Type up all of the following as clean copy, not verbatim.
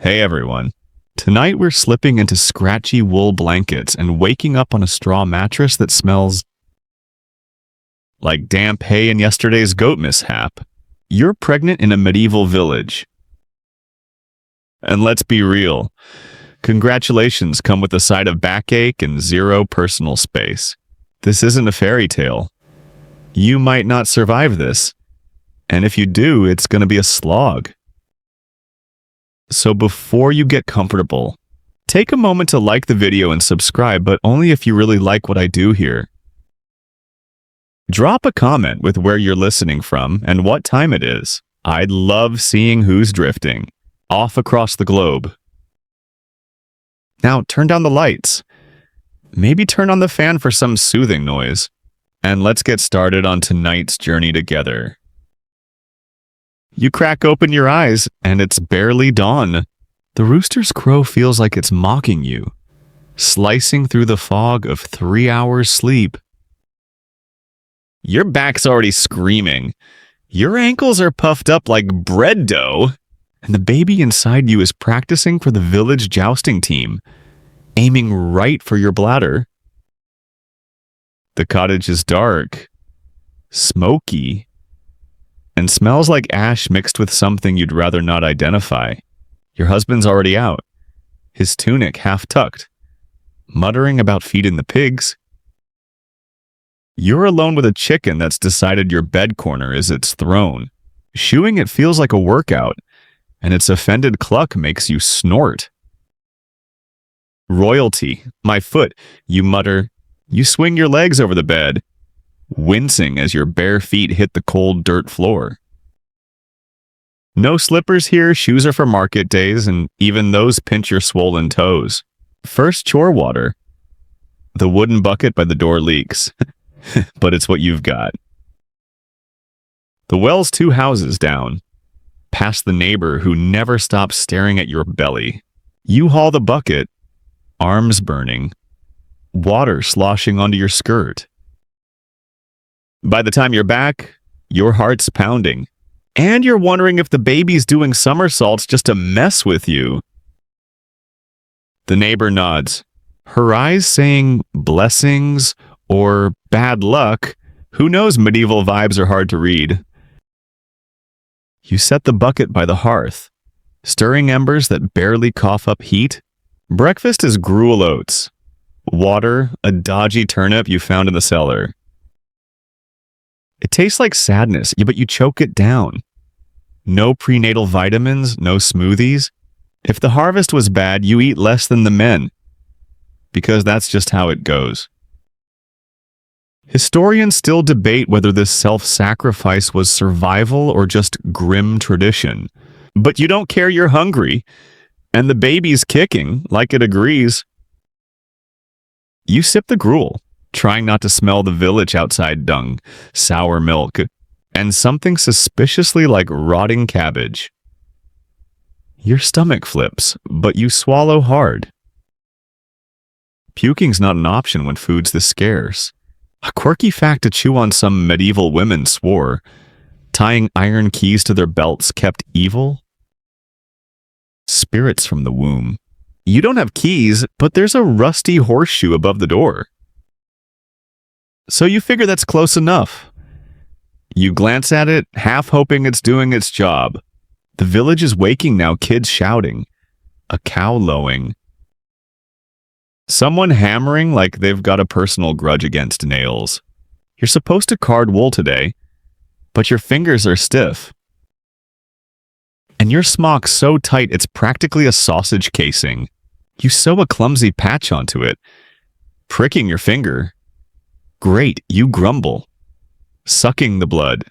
Hey everyone. Tonight we're slipping into scratchy wool blankets and waking up on a straw mattress that smells like damp hay and yesterday's goat mishap. You're pregnant in a medieval village. And let's be real, congratulations come with a side of backache and zero personal space. This isn't a fairy tale. You might not survive this, and if you do, it's going to be a slog. So before you get comfortable, take a moment to like the video and subscribe, but only if you really like what I do here. Drop a comment with where you're listening from and what time it is. I'd love seeing who's drifting off across the globe. Now turn down the lights. Maybe turn on the fan for some soothing noise. And let's get started on tonight's journey together. You crack open your eyes, and it's barely dawn. The rooster's crow feels like it's mocking you, slicing through the fog of 3 hours sleep. Your back's already screaming. Your ankles are puffed up like bread dough, and the baby inside you is practicing for the village jousting team, aiming right for your bladder. The cottage is dark, smoky, and smells like ash mixed with something you'd rather not identify. Your husband's already out, his tunic half tucked, muttering about feeding the pigs. You're alone with a chicken that's decided your bed corner is its throne. Shooing it feels like a workout, and its offended cluck makes you snort. Royalty, my foot, you mutter. You swing your legs over the bed, wincing as your bare feet hit the cold dirt floor. No slippers here, shoes are for market days, and even those pinch your swollen toes. First chore water. The wooden bucket by the door leaks, but it's what you've got. The well's 2 houses down, past the neighbor who never stops staring at your belly. You haul the bucket, arms burning, water sloshing onto your skirt. By the time you're back, your heart's pounding, and you're wondering if the baby's doing somersaults just to mess with you. The neighbor nods, her eyes saying blessings or bad luck. Who knows, medieval vibes are hard to read. You set the bucket by the hearth, stirring embers that barely cough up heat. Breakfast is gruel oats, water, a dodgy turnip you found in the cellar. It tastes like sadness, but you choke it down. No prenatal vitamins, no smoothies. If the harvest was bad, you eat less than the men, because that's just how it goes. Historians still debate whether this self-sacrifice was survival or just grim tradition. But you don't care, you're hungry, and the baby's kicking like it agrees. You sip the gruel, trying not to smell the village outside dung, sour milk, and something suspiciously like rotting cabbage. Your stomach flips, but you swallow hard. Puking's not an option when food's this scarce. A quirky fact to chew on some medieval women swore, tying iron keys to their belts kept evil spirits from the womb. You don't have keys, but there's a rusty horseshoe above the door. So you figure that's close enough. You glance at it, half hoping it's doing its job. The village is waking now, kids shouting, a cow lowing, someone hammering like they've got a personal grudge against nails. You're supposed to card wool today, but your fingers are stiff. And your smock's so tight it's practically a sausage casing. You sew a clumsy patch onto it, pricking your finger. Great, you grumble, sucking the blood.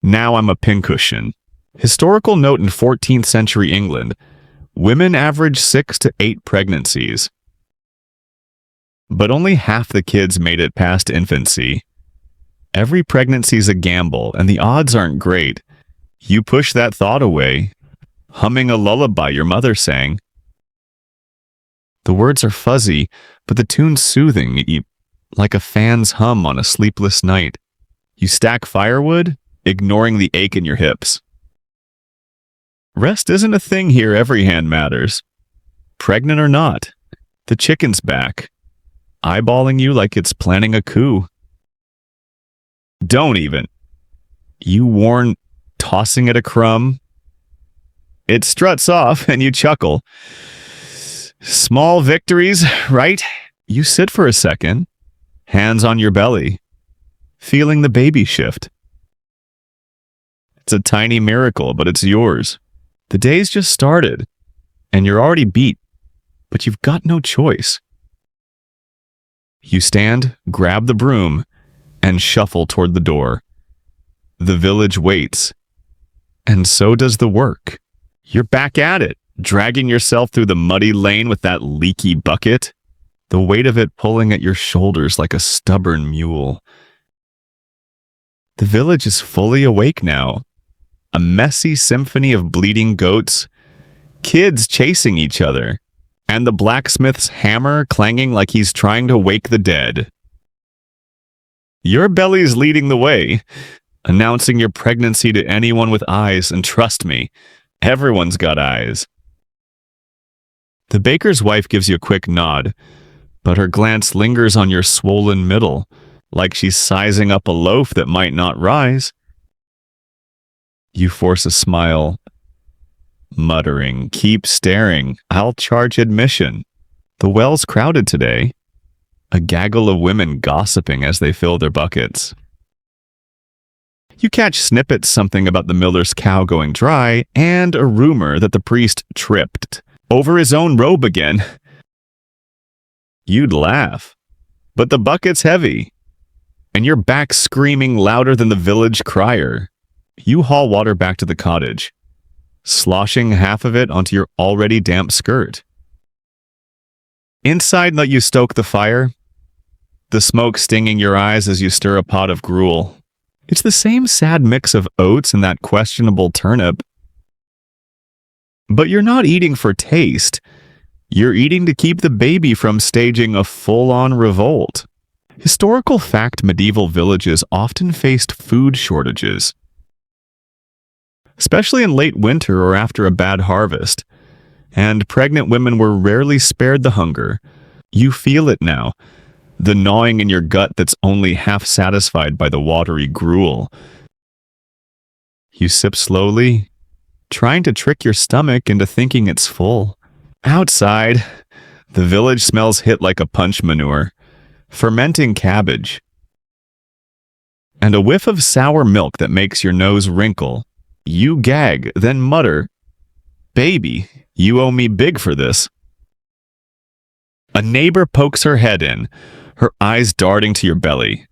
Now I'm a pincushion. Historical note in 14th century England, women average 6 to 8 pregnancies. But only half the kids made it past infancy. Every pregnancy's a gamble, and the odds aren't great. You push that thought away, humming a lullaby your mother sang. The words are fuzzy, but the tune's soothing, like a fan's hum on a sleepless night. You stack firewood, ignoring the ache in your hips. Rest isn't a thing here. Every hand matters. Pregnant or not, the chicken's back, eyeballing you like it's planning a coup. Don't even. You warn, tossing it a crumb. It struts off and you chuckle. Small victories, right? You sit for a second, hands on your belly, feeling the baby shift. It's a tiny miracle, but it's yours. The day's just started, and you're already beat, but you've got no choice. You stand, grab the broom, and shuffle toward the door. The village waits, and so does the work. You're back at it, dragging yourself through the muddy lane with that leaky bucket, the weight of it pulling at your shoulders like a stubborn mule. The village is fully awake now, a messy symphony of bleeding goats, kids chasing each other, and the blacksmith's hammer clanging like he's trying to wake the dead. Your belly's leading the way, announcing your pregnancy to anyone with eyes, and trust me, everyone's got eyes. The baker's wife gives you a quick nod, but her glance lingers on your swollen middle, like she's sizing up a loaf that might not rise. You force a smile, muttering, "Keep staring, I'll charge admission." The well's crowded today, a gaggle of women gossiping as they fill their buckets. You catch snippets, something about the miller's cow going dry, and a rumor that the priest tripped over his own robe again. You'd laugh, but the bucket's heavy, and you're back screaming louder than the village crier. You haul water back to the cottage, sloshing half of it onto your already damp skirt. Inside, let you stoke the fire, the smoke stinging your eyes as you stir a pot of gruel. It's the same sad mix of oats and that questionable turnip. But you're not eating for taste. You're eating to keep the baby from staging a full-on revolt. Historical fact, medieval villages often faced food shortages, especially in late winter or after a bad harvest, and pregnant women were rarely spared the hunger. You feel it now, the gnawing in your gut that's only half satisfied by the watery gruel. You sip slowly, trying to trick your stomach into thinking it's full. Outside, the village smells hit like a punch manure, fermenting cabbage, and a whiff of sour milk that makes your nose wrinkle. You gag, then mutter, "Baby, you owe me big for this." A neighbor pokes her head in, her eyes darting to your belly.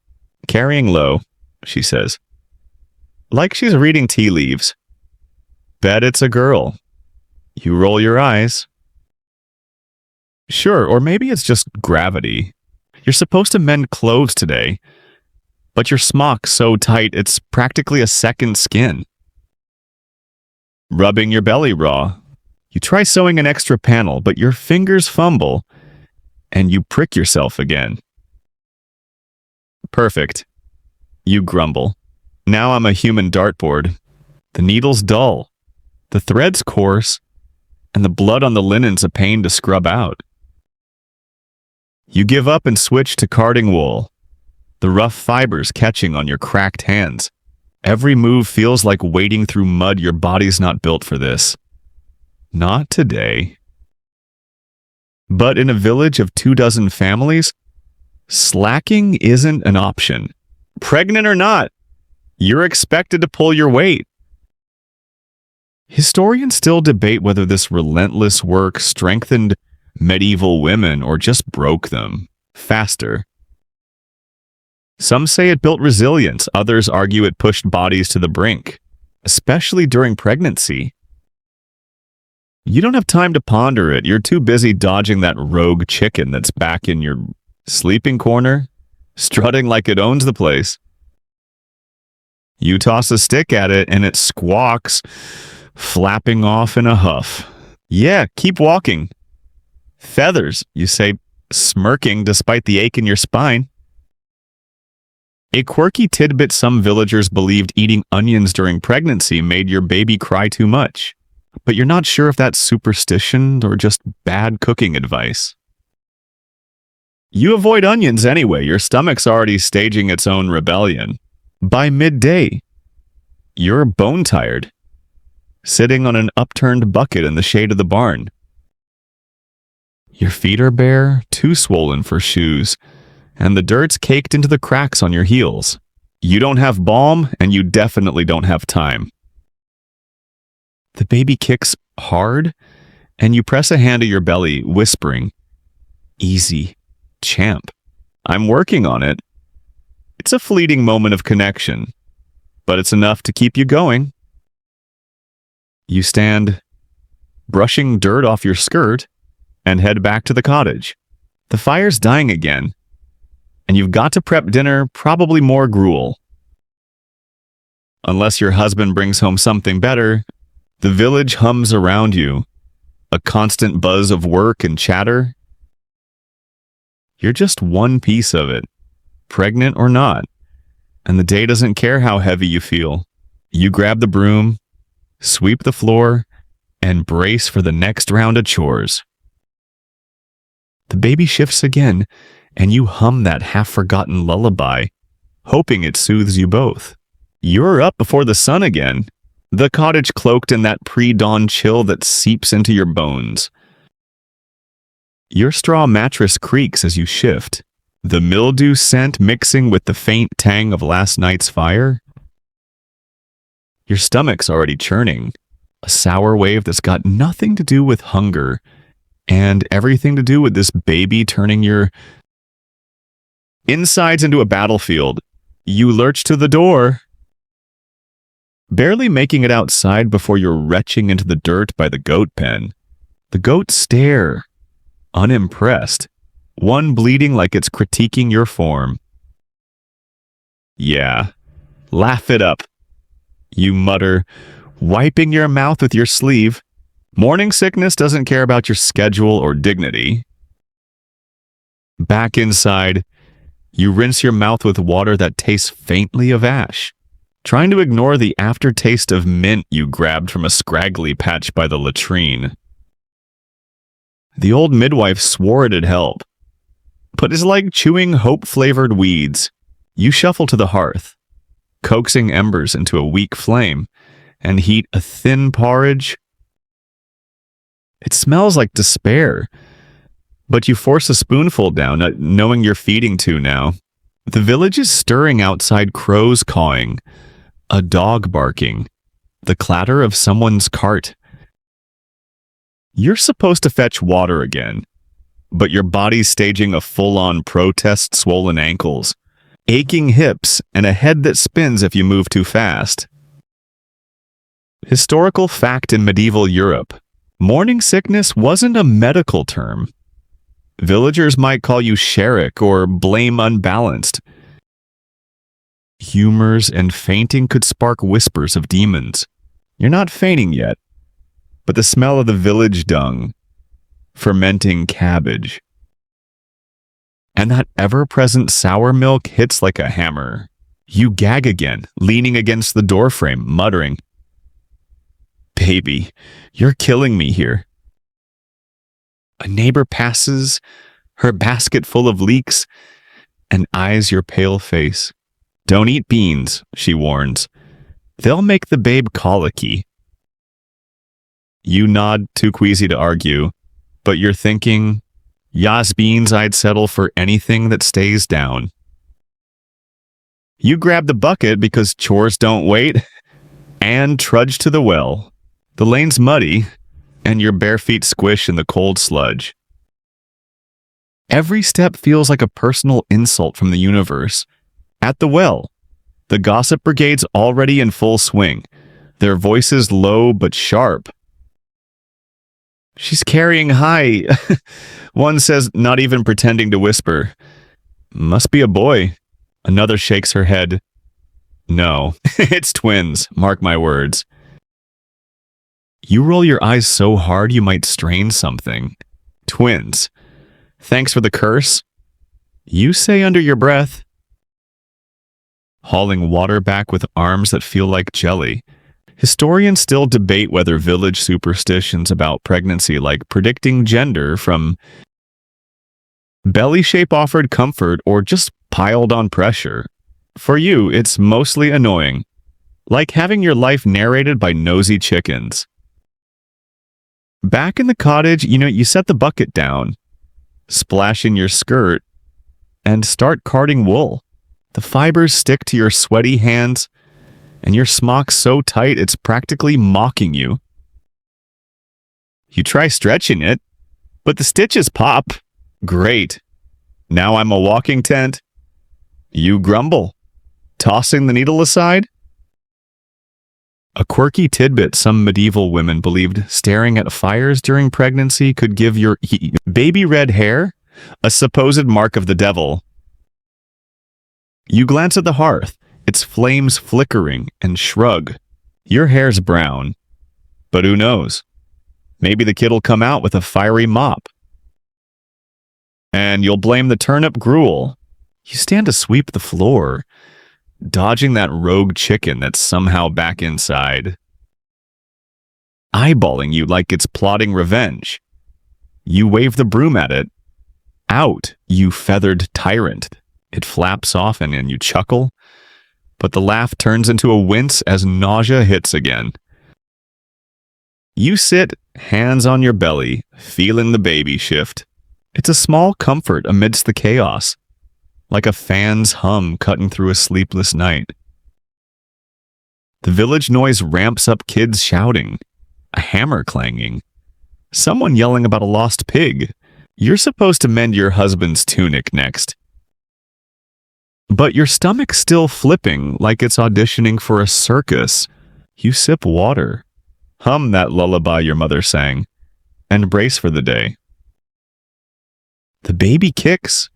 "Carrying low," she says, like she's reading tea leaves. "Bet it's a girl." You roll your eyes. Sure, or maybe it's just gravity. You're supposed to mend clothes today, but your smock's so tight it's practically a second skin. Rubbing your belly raw. You try sewing an extra panel, but your fingers fumble, and you prick yourself again. "Perfect," you grumble. "Now I'm a human dartboard. The needle's dull, the thread's coarse, and the blood on the linen's a pain to scrub out." You give up and switch to carding wool, the rough fibers catching on your cracked hands. Every move feels like wading through mud. Your body's not built for this. Not today. But in a village of 24 families, slacking isn't an option. Pregnant or not, you're expected to pull your weight. Historians still debate whether this relentless work strengthened medieval women or just broke them faster. Some say it built resilience, others argue it pushed bodies to the brink, especially during pregnancy. You don't have time to ponder it. You're too busy dodging that rogue chicken that's back in your sleeping corner, strutting like it owns the place. You toss a stick at it and it squawks, flapping off in a huff. "Yeah, keep walking." "Feathers," you say, smirking despite the ache in your spine. A quirky tidbit: some villagers believed eating onions during pregnancy made your baby cry too much. but you're not sure if that's superstition or just bad cooking advice. You avoid onions anyway. Your stomach's already staging its own rebellion. By midday, you're bone-tired, sitting on an upturned bucket in the shade of the barn. Your feet are bare, too swollen for shoes, and the dirt's caked into the cracks on your heels. You don't have balm, and you definitely don't have time. The baby kicks hard, and you press a hand to your belly, whispering, "Easy, champ. I'm working on it." It's a fleeting moment of connection, but it's enough to keep you going. You stand, brushing dirt off your skirt, and head back to the cottage. The fire's dying again, and you've got to prep dinner, probably more gruel. Unless your husband brings home something better, the village hums around you, a constant buzz of work and chatter. You're just one piece of it, pregnant or not, and the day doesn't care how heavy you feel. You grab the broom, sweep the floor, and brace for the next round of chores. The baby shifts again, and you hum that half-forgotten lullaby, hoping it soothes you both. You're up before the sun again, the cottage cloaked in that pre-dawn chill that seeps into your bones. Your straw mattress creaks as you shift, the mildew scent mixing with the faint tang of last night's fire. Your stomach's already churning, a sour wave that's got nothing to do with hunger and everything to do with this baby turning your insides into a battlefield. You lurch to the door, barely making it outside before you're retching into the dirt by the goat pen. The goats stare, unimpressed, one bleating like it's critiquing your form. "Yeah, laugh it up," you mutter, wiping your mouth with your sleeve. Morning sickness doesn't care about your schedule or dignity. Back inside, you rinse your mouth with water that tastes faintly of ash, trying to ignore the aftertaste of mint you grabbed from a scraggly patch by the latrine. The old midwife swore it'd help, but it's like chewing hope-flavored weeds. You shuffle to the hearth, coaxing embers into a weak flame, and heat a thin porridge. It smells like despair, but you force a spoonful down, knowing you're feeding two now. The village is stirring outside, crows cawing, a dog barking, the clatter of someone's cart. You're supposed to fetch water again, but your body's staging a full-on protest, swollen ankles, aching hips, and a head that spins if you move too fast. Historical fact in medieval Europe: morning sickness wasn't a medical term. Villagers might call you Sherrick or blame unbalanced. Humors and fainting could spark whispers of demons. You're not fainting yet, but the smell of the village dung, fermenting cabbage, and that ever-present sour milk hits like a hammer. You gag again, leaning against the doorframe, muttering, "Baby, you're killing me here." A neighbor passes, her basket full of leeks, and eyes your pale face. "Don't eat beans," she warns. "They'll make the babe colicky." You nod, too queasy to argue, but you're thinking, "Yas beans, I'd settle for anything that stays down." You grab the bucket because chores don't wait, and trudge to the well. The lane's muddy, and your bare feet squish in the cold sludge. Every step feels like a personal insult from the universe. At the well, the gossip brigade's already in full swing, their voices low but sharp. "She's carrying high," one says, not even pretending to whisper. "Must be a boy." Another shakes her head. "No, it's twins, mark my words." You roll your eyes so hard you might strain something. "Twins. Thanks for the curse," you say under your breath, hauling water back with arms that feel like jelly. Historians still debate whether village superstitions about pregnancy, like predicting gender from belly shape, offered comfort or just piled on pressure. For you, it's mostly annoying, like having your life narrated by nosy chickens. Back in the cottage, you set the bucket down, splash in your skirt, and start carding wool. The fibers stick to your sweaty hands, and your smock's so tight it's practically mocking you. You try stretching it, but the stitches pop. Great. Now I'm a walking tent. You grumble, tossing the needle aside. A quirky tidbit some medieval women believed staring at fires during pregnancy could give your baby red hair, a supposed mark of the devil. You glance at the hearth, its flames flickering, and shrug. Your hair's brown. But who knows? Maybe the kid'll come out with a fiery mop. And you'll blame the turnip gruel. You stand to sweep the floor, dodging that rogue chicken that's somehow back inside, eyeballing you like it's plotting revenge. You wave the broom at it. Out, you feathered tyrant. It flaps off and you chuckle, but the laugh turns into a wince as nausea hits again. You sit, hands on your belly, feeling the baby shift. It's a small comfort amidst the chaos, like a fan's hum cutting through a sleepless night. The village noise ramps up, kids shouting, a hammer clanging, someone yelling about a lost pig. You're supposed to mend your husband's tunic next. But your stomach's still flipping like it's auditioning for a circus. You sip water, hum that lullaby your mother sang, and brace for the day. The baby kicks,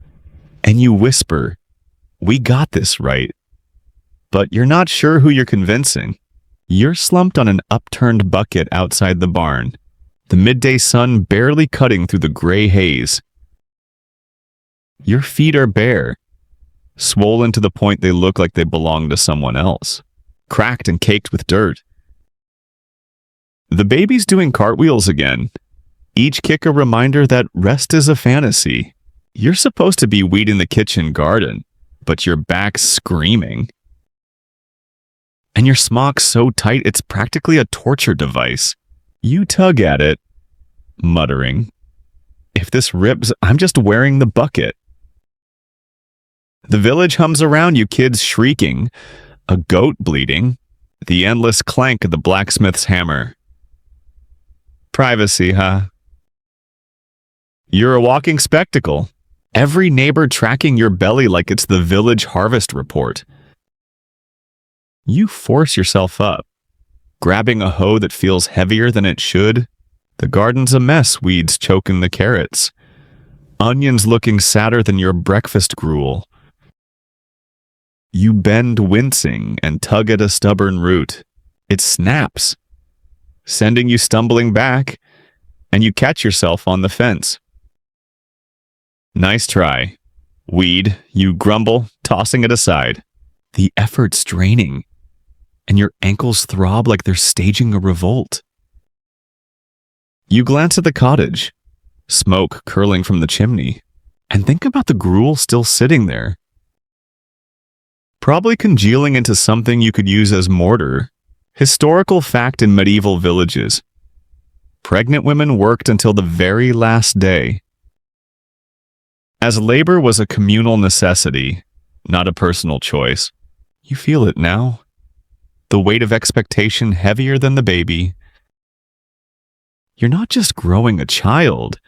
and you whisper, "We got this right." But you're not sure who you're convincing. You're slumped on an upturned bucket outside the barn, the midday sun barely cutting through the gray haze. Your feet are bare, swollen to the point they look like they belong to someone else, cracked and caked with dirt. The baby's doing cartwheels again, each kick a reminder that rest is a fantasy. You're supposed to be weeding the kitchen garden, but your back's screaming. And your smock's so tight it's practically a torture device. You tug at it, muttering, "If this rips, I'm just wearing the bucket." The village hums around you, kids shrieking, a goat bleating, the endless clank of the blacksmith's hammer. Privacy, huh? You're a walking spectacle, every neighbor tracking your belly like it's the village harvest report. You force yourself up, grabbing a hoe that feels heavier than it should. The garden's a mess, weeds choking the carrots, onions looking sadder than your breakfast gruel. You bend wincing and tug at a stubborn root. It snaps, sending you stumbling back, and you catch yourself on the fence. Nice try. Weed, you grumble, tossing it aside. The effort's draining, and your ankles throb like they're staging a revolt. You glance at the cottage, smoke curling from the chimney, and think about the gruel still sitting there, probably congealing into something you could use as mortar. Historical fact in medieval villages: pregnant women worked until the very last day. As labor was a communal necessity, not a personal choice. You feel it now. The weight of expectation heavier than the baby. You're not just growing a child,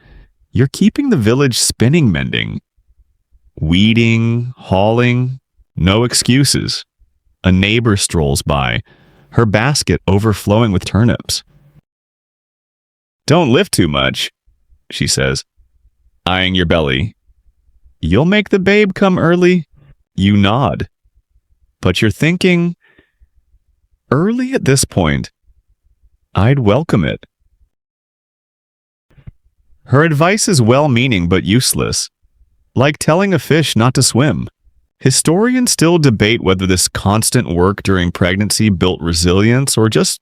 you're keeping the village spinning, mending. Weeding, hauling, no excuses. A neighbor strolls by, her basket overflowing with turnips. "Don't lift too much," she says, eyeing your belly. "You'll make the babe come early." You nod. But you're thinking, early at this point, I'd welcome it. Her advice is well-meaning but useless, like telling a fish not to swim. Historians still debate whether this constant work during pregnancy built resilience or just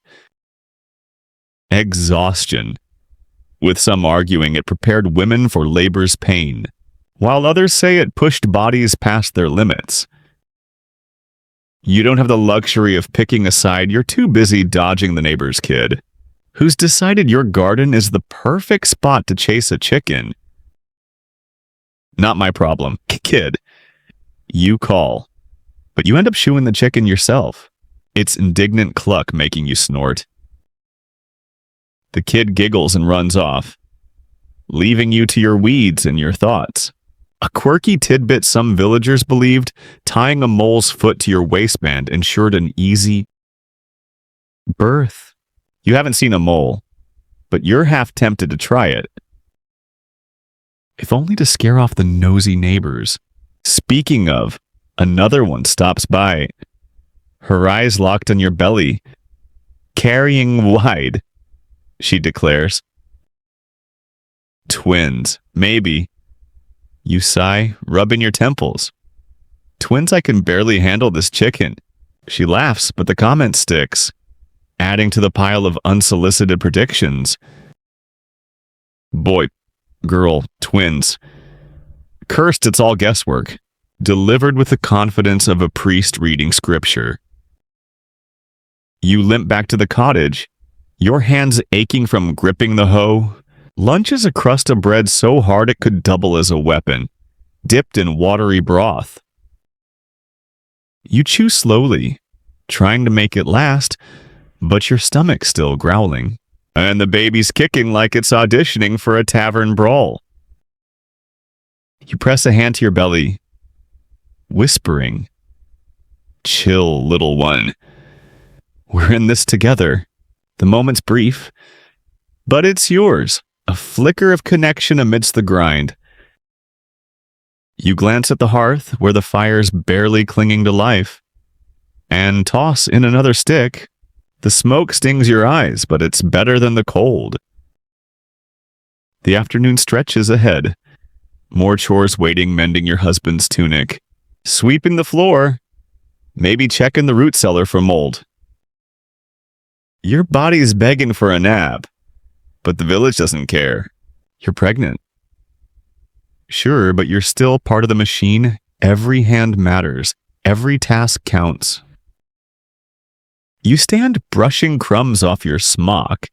exhaustion, with some arguing it prepared women for labor's pain, while others say it pushed bodies past their limits. You don't have the luxury of picking a side. You're too busy dodging the neighbor's kid, who's decided your garden is the perfect spot to chase a chicken. Not my problem, kid. You call, but you end up shooing the chicken yourself, its indignant cluck making you snort. The kid giggles and runs off, leaving you to your weeds and your thoughts. A quirky tidbit some villagers believed: tying a mole's foot to your waistband ensured an easy birth. You haven't seen a mole, but you're half tempted to try it, if only to scare off the nosy neighbors. Speaking of, another one stops by, her eyes locked on your belly. Carrying wide, she declares. Twins, maybe. You sigh, rubbing your temples. Twins, I can barely handle this chicken. She laughs, but the comment sticks, adding to the pile of unsolicited predictions. Boy, girl, twins. Cursed, it's all guesswork, delivered with the confidence of a priest reading scripture. You limp back to the cottage, your hands aching from gripping the hoe. Lunch is a crust of bread so hard it could double as a weapon, dipped in watery broth. You chew slowly, trying to make it last, but your stomach's still growling, and the baby's kicking like it's auditioning for a tavern brawl. You press a hand to your belly, whispering, "Chill, little one. We're in this together." The moment's brief, but it's yours. A flicker of connection amidst the grind. You glance at the hearth, where the fire's barely clinging to life, and toss in another stick. The smoke stings your eyes, but it's better than the cold. The afternoon stretches ahead. More chores waiting, mending your husband's tunic, sweeping the floor, maybe checking the root cellar for mold. Your body's begging for a nap, but the village doesn't care. You're pregnant. Sure, but you're still part of the machine. Every hand matters. Every task counts. You stand brushing crumbs off your smock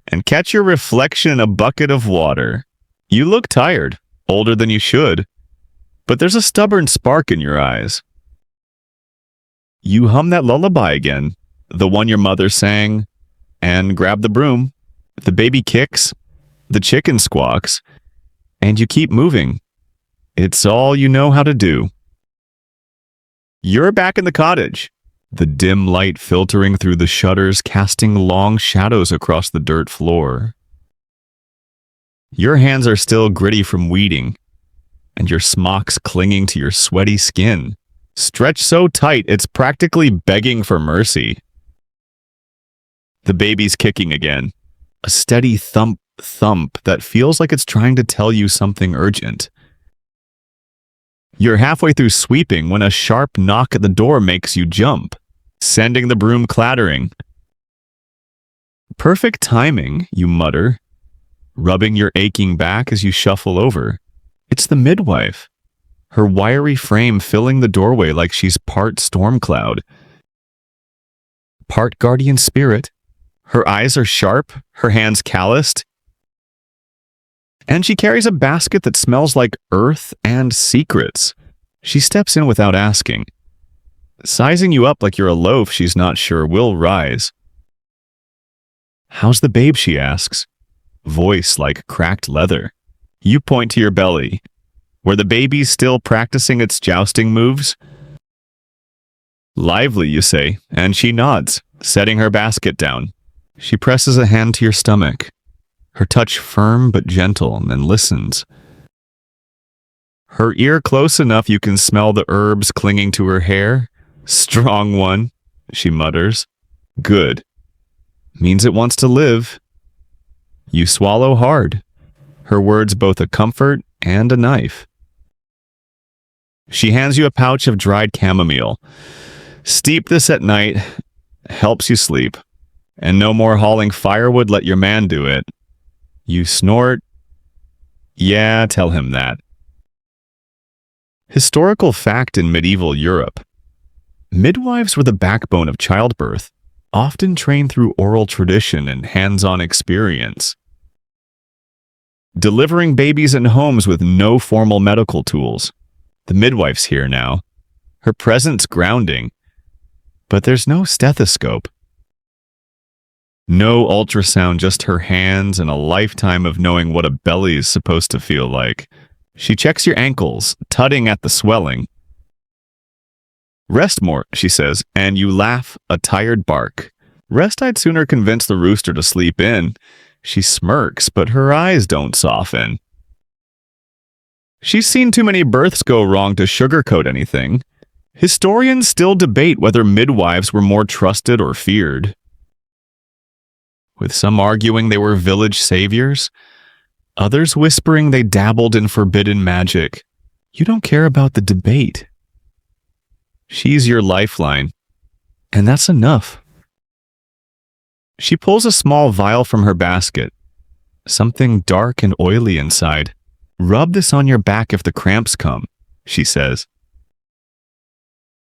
and catch your reflection in a bucket of water. You look tired, older than you should, but there's a stubborn spark in your eyes. You hum that lullaby again, the one your mother sang, and grab the broom. The baby kicks, the chicken squawks, and you keep moving. It's all you know how to do. You're back in the cottage, the dim light filtering through the shutters, casting long shadows across the dirt floor. Your hands are still gritty from weeding, and your smock's clinging to your sweaty skin, stretched so tight it's practically begging for mercy. The baby's kicking again. A steady thump, thump that feels like it's trying to tell you something urgent. You're halfway through sweeping when a sharp knock at the door makes you jump, sending the broom clattering. Perfect timing, you mutter, rubbing your aching back as you shuffle over. It's the midwife, her wiry frame filling the doorway like she's part storm cloud, part guardian spirit. Her eyes are sharp, her hands calloused, and she carries a basket that smells like earth and secrets. She steps in without asking, sizing you up like you're a loaf she's not sure will rise. "How's the babe?" she asks, voice like cracked leather. You point to your belly, where the baby's still practicing its jousting moves. "Lively," you say, and she nods, setting her basket down. She presses a hand to your stomach, her touch firm but gentle, and listens. Her ear close enough you can smell the herbs clinging to her hair. "Strong one," she mutters. "Good. Means it wants to live." You swallow hard, her words both a comfort and a knife. She hands you a pouch of dried chamomile. Steep this at night, helps you sleep. And no more hauling firewood, let your man do it. You snort. Yeah, tell him that. Historical fact in medieval Europe. Midwives were the backbone of childbirth, often trained through oral tradition and hands-on experience. Delivering babies in homes with no formal medical tools. The midwife's here now. Her presence grounding. But there's no stethoscope. No ultrasound, just her hands and a lifetime of knowing what a belly is supposed to feel like. She checks your ankles, tutting at the swelling. Rest more, she says, and you laugh a tired bark. Rest I'd sooner convince the rooster to sleep in. She smirks, but her eyes don't soften. She's seen too many births go wrong to sugarcoat anything. Historians still debate whether midwives were more trusted or feared. With some arguing they were village saviors, others whispering they dabbled in forbidden magic. You don't care about the debate. She's your lifeline, and that's enough. She pulls a small vial from her basket, something dark and oily inside. Rub this on your back if the cramps come, she says.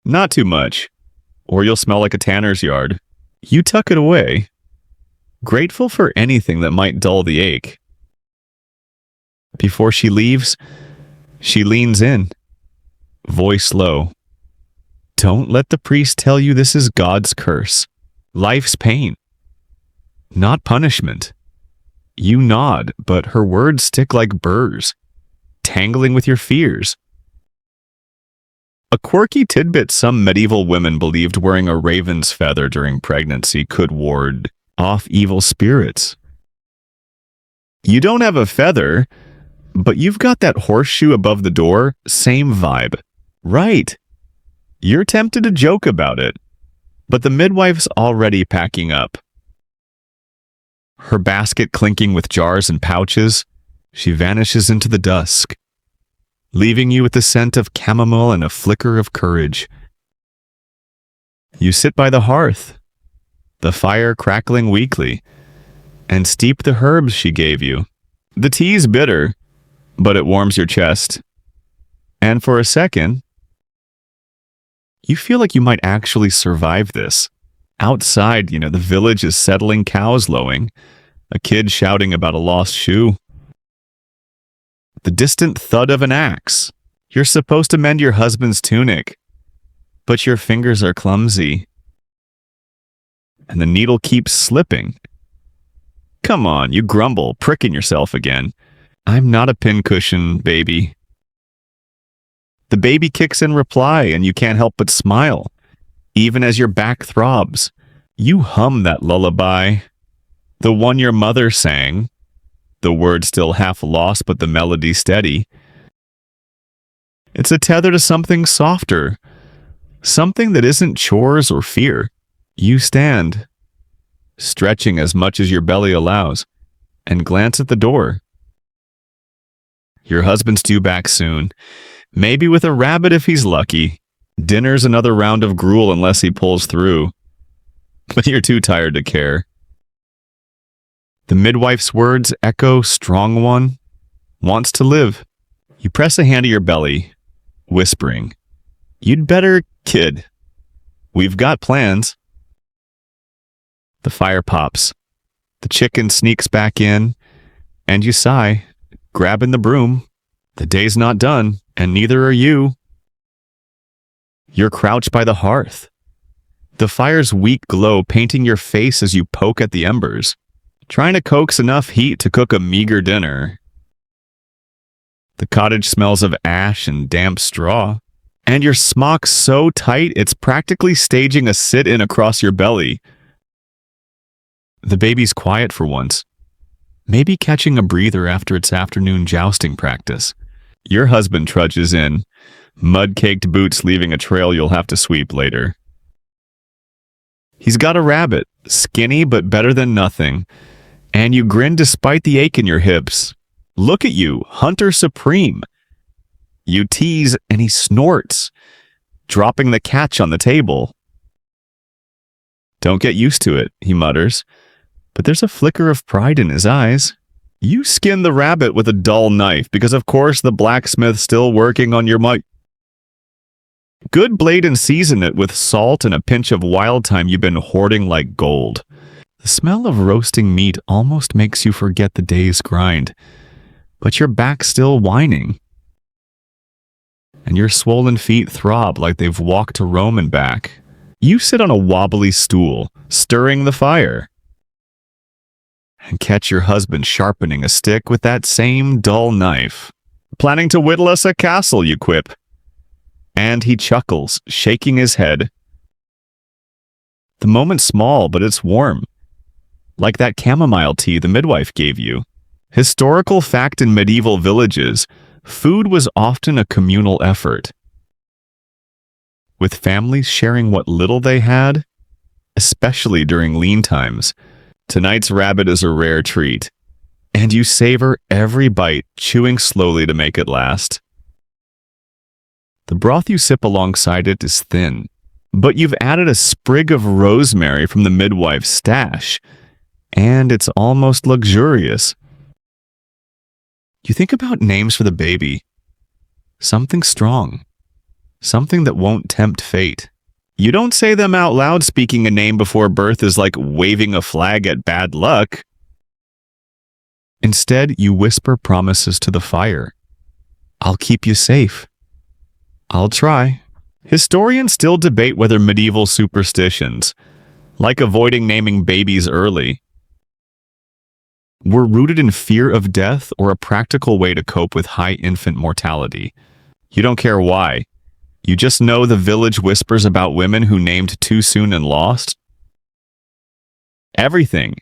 Not too much, or you'll smell like a tanner's yard. You tuck it away, grateful for anything that might dull the ache. Before she leaves, she leans in, voice low. Don't let the priest tell you this is God's curse, life's pain, not punishment. You nod, but her words stick like burrs, tangling with your fears. A quirky tidbit some medieval women believed wearing a raven's feather during pregnancy could ward off evil spirits. You don't have a feather, but you've got that horseshoe above the door, same vibe. Right. You're tempted to joke about it, but the midwife's already packing up. Her basket clinking with jars and pouches, she vanishes into the dusk, leaving you with the scent of chamomile and a flicker of courage. You sit by the hearth, the fire crackling weakly, and steep the herbs she gave you. The tea's bitter, but it warms your chest. And for a second, you feel like you might actually survive this. Outside, the village is settling, cows lowing, a kid shouting about a lost shoe. The distant thud of an axe. You're supposed to mend your husband's tunic, but your fingers are clumsy. And the needle keeps slipping. Come on, you grumble, pricking yourself again. I'm not a pincushion, baby. The baby kicks in reply, and you can't help but smile. Even as your back throbs, you hum that lullaby. The one your mother sang. The words still half lost, but the melody steady. It's a tether to something softer. Something that isn't chores or fear. You stand, stretching as much as your belly allows, and glance at the door. Your husband's due back soon. Maybe with a rabbit if he's lucky. Dinner's another round of gruel unless he pulls through. But you're too tired to care. The midwife's words echo strong one. Wants to live. You press a hand to your belly, whispering, You'd better, kid. We've got plans. The fire pops. The chicken sneaks back in, and you sigh, grabbing the broom. The day's not done, and neither are you. You're crouched by the hearth. The fire's weak glow painting your face as you poke at the embers, trying to coax enough heat to cook a meager dinner. The cottage smells of ash and damp straw, and your smock's so tight it's practically staging a sit-in across your belly. The baby's quiet for once, maybe catching a breather after its afternoon jousting practice. Your husband trudges in, mud-caked boots leaving a trail you'll have to sweep later. He's got a rabbit, skinny but better than nothing, and you grin despite the ache in your hips. Look at you, hunter supreme. You tease and he snorts, dropping the catch on the table. Don't get used to it, he mutters, but there's a flicker of pride in his eyes. You skin the rabbit with a dull knife because, of course, the blacksmith's still working on your good blade and season it with salt and a pinch of wild thyme you've been hoarding like gold. The smell of roasting meat almost makes you forget the day's grind, but your back's still whining, and your swollen feet throb like they've walked to Rome and back. You sit on a wobbly stool, stirring the fire, and catch your husband sharpening a stick with that same dull knife. Planning to whittle us a castle, you quip. And he chuckles, shaking his head. The moment's small, but it's warm. Like that chamomile tea the midwife gave you. Historical fact in medieval villages, food was often a communal effort, with families sharing what little they had, especially during lean times. Tonight's rabbit is a rare treat, and you savor every bite, chewing slowly to make it last. The broth you sip alongside it is thin, but you've added a sprig of rosemary from the midwife's stash, and it's almost luxurious. You think about names for the baby. Something strong. Something that won't tempt fate. You don't say them out loud. Speaking a name before birth is like waving a flag at bad luck. Instead, you whisper promises to the fire. I'll keep you safe. I'll try. Historians still debate whether medieval superstitions, like avoiding naming babies early, were rooted in fear of death or a practical way to cope with high infant mortality. You don't care why. You just know the village whispers about women who named too soon and lost. Everything.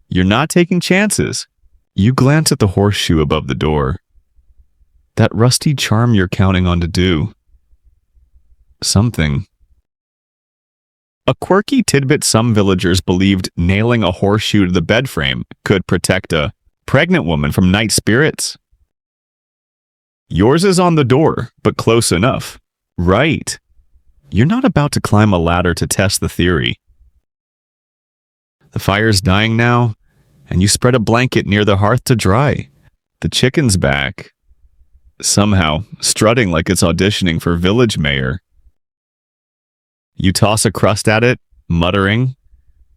You're not taking chances. You glance at the horseshoe above the door. That rusty charm you're counting on to do something. A quirky tidbit some villagers believed nailing a horseshoe to the bed frame could protect a pregnant woman from night spirits. Yours is on the door, but close enough. Right. You're not about to climb a ladder to test the theory. The fire's dying now, and you spread a blanket near the hearth to dry. The chicken's back, somehow strutting like it's auditioning for village mayor. You toss a crust at it, muttering,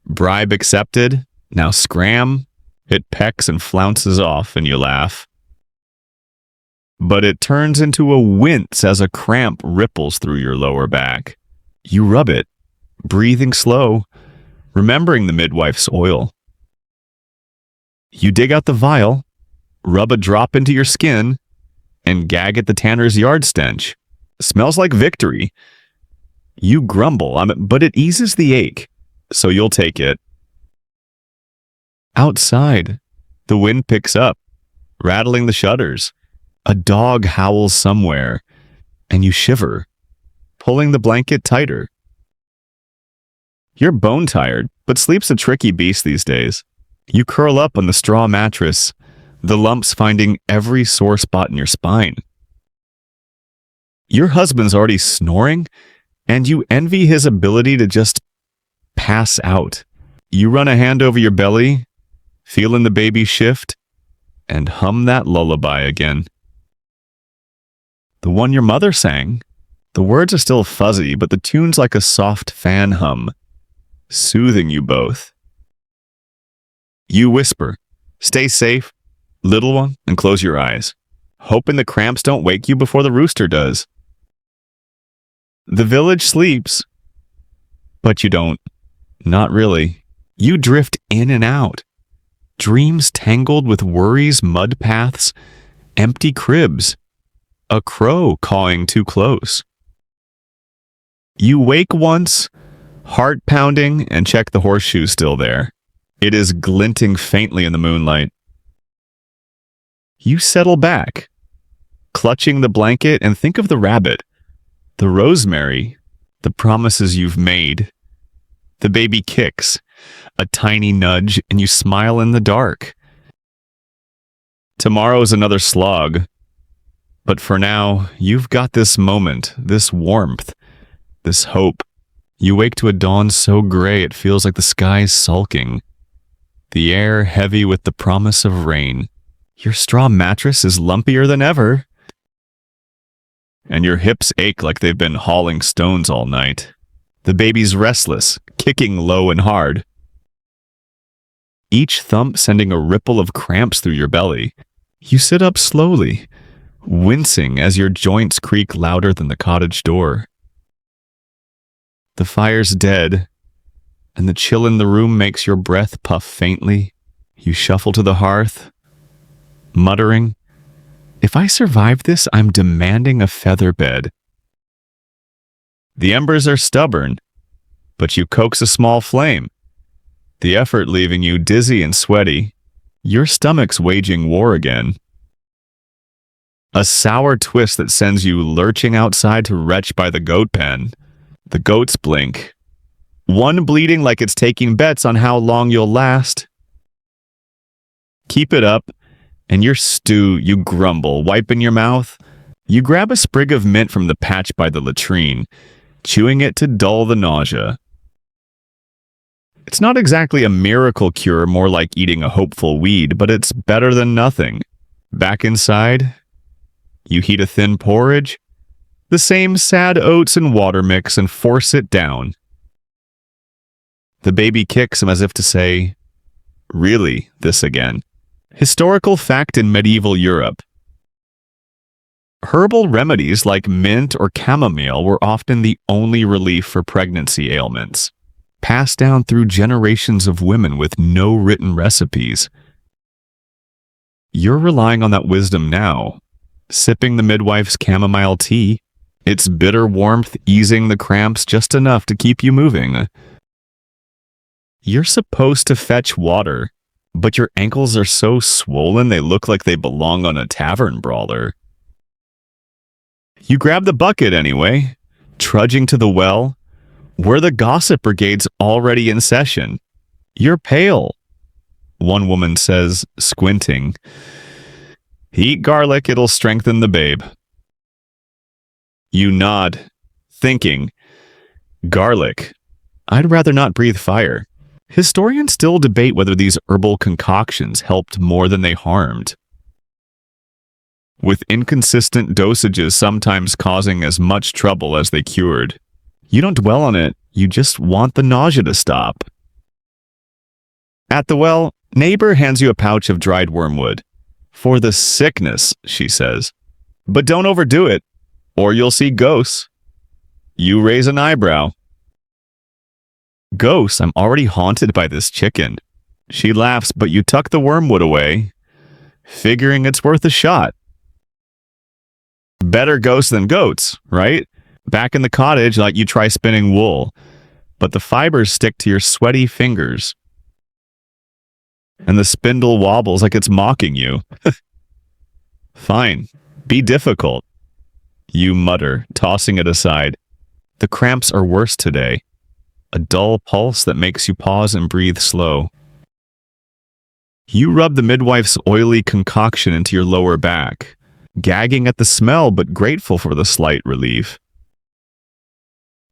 bribe accepted, now scram. It pecks and flounces off, and you laugh. But it turns into a wince as a cramp ripples through your lower back. You rub it, breathing slow, remembering the midwife's oil. You dig out the vial, rub a drop into your skin, and gag at the tanner's yard stench. Smells like victory. You grumble, but it eases the ache, so you'll take it. Outside, the wind picks up, rattling the shutters. A dog howls somewhere, and you shiver, pulling the blanket tighter. You're bone-tired, but sleep's a tricky beast these days. You curl up on the straw mattress, the lumps finding every sore spot in your spine. Your husband's already snoring, and you envy his ability to just pass out. You run a hand over your belly, feeling the baby shift, and hum that lullaby again. The one your mother sang. The words are still fuzzy, but the tune's like a soft fan hum, soothing you both. You whisper, stay safe, little one, and close your eyes, hoping the cramps don't wake you before the rooster does. The village sleeps, but you don't. Not really. You drift in and out. Dreams tangled with worries, mud paths, empty cribs. A crow cawing too close. You wake once, heart pounding, and check the horseshoe still there. It is glinting faintly in the moonlight. You settle back, clutching the blanket, and think of the rabbit, the rosemary, the promises you've made. The baby kicks, a tiny nudge, and you smile in the dark. Tomorrow's another slog. But for now, you've got this moment, this warmth, this hope. You wake to a dawn so gray it feels like the sky's sulking. The air heavy with the promise of rain. Your straw mattress is lumpier than ever. And your hips ache like they've been hauling stones all night. The baby's restless, kicking low and hard. Each thump sending a ripple of cramps through your belly. You sit up slowly, wincing as your joints creak louder than the cottage door. The fire's dead, and the chill in the room makes your breath puff faintly. You shuffle to the hearth, muttering, "If I survive this, I'm demanding a feather bed." The embers are stubborn, but you coax a small flame, the effort leaving you dizzy and sweaty, your stomach's waging war again. A sour twist that sends you lurching outside to retch by the goat pen. The goats blink, one bleating like it's taking bets on how long you'll last. Keep it up, and your stew, you grumble, wiping your mouth. You grab a sprig of mint from the patch by the latrine, chewing it to dull the nausea. It's not exactly a miracle cure, more like eating a hopeful weed, but it's better than nothing. Back inside, you heat a thin porridge, the same sad oats and water mix, and force it down. The baby kicks him as if to say, "Really, this again?" Historical fact in medieval Europe. Herbal remedies like mint or chamomile were often the only relief for pregnancy ailments, passed down through generations of women with no written recipes. You're relying on that wisdom now, sipping the midwife's chamomile tea, its bitter warmth easing the cramps just enough to keep you moving. You're supposed to fetch water, but your ankles are so swollen they look like they belong on a tavern brawler. You grab the bucket anyway, trudging to the well, where the gossip brigade's already in session. "You're pale," one woman says, squinting. "Eat garlic, it'll strengthen the babe." You nod, thinking, garlic. I'd rather not breathe fire. Historians still debate whether these herbal concoctions helped more than they harmed, with inconsistent dosages sometimes causing as much trouble as they cured. You don't dwell on it, you just want the nausea to stop. At the well, neighbor hands you a pouch of dried wormwood. "For the sickness," she says. "But don't overdo it, or you'll see ghosts." You raise an eyebrow. "Ghosts? I'm already haunted by this chicken." She laughs, but you tuck the wormwood away, figuring it's worth a shot. Better ghosts than goats, right? Back in the cottage, like you try spinning wool, but the fibers stick to your sweaty fingers, and the spindle wobbles like it's mocking you. "Fine, be difficult," you mutter, tossing it aside. The cramps are worse today. A dull pulse that makes you pause and breathe slow. You rub the midwife's oily concoction into your lower back, gagging at the smell but grateful for the slight relief.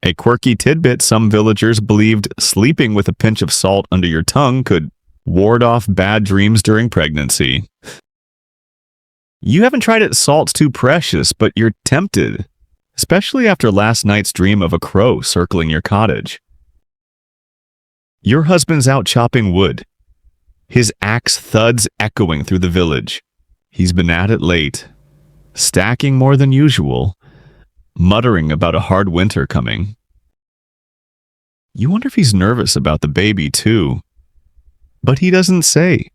A quirky tidbit: some villagers believed sleeping with a pinch of salt under your tongue could ward off bad dreams during pregnancy. You haven't tried it, salt's too precious, but you're tempted, especially after last night's dream of a crow circling your cottage. Your husband's out chopping wood, his axe thuds echoing through the village. He's been at it late, stacking more than usual, muttering about a hard winter coming. You wonder if he's nervous about the baby too, but he doesn't say,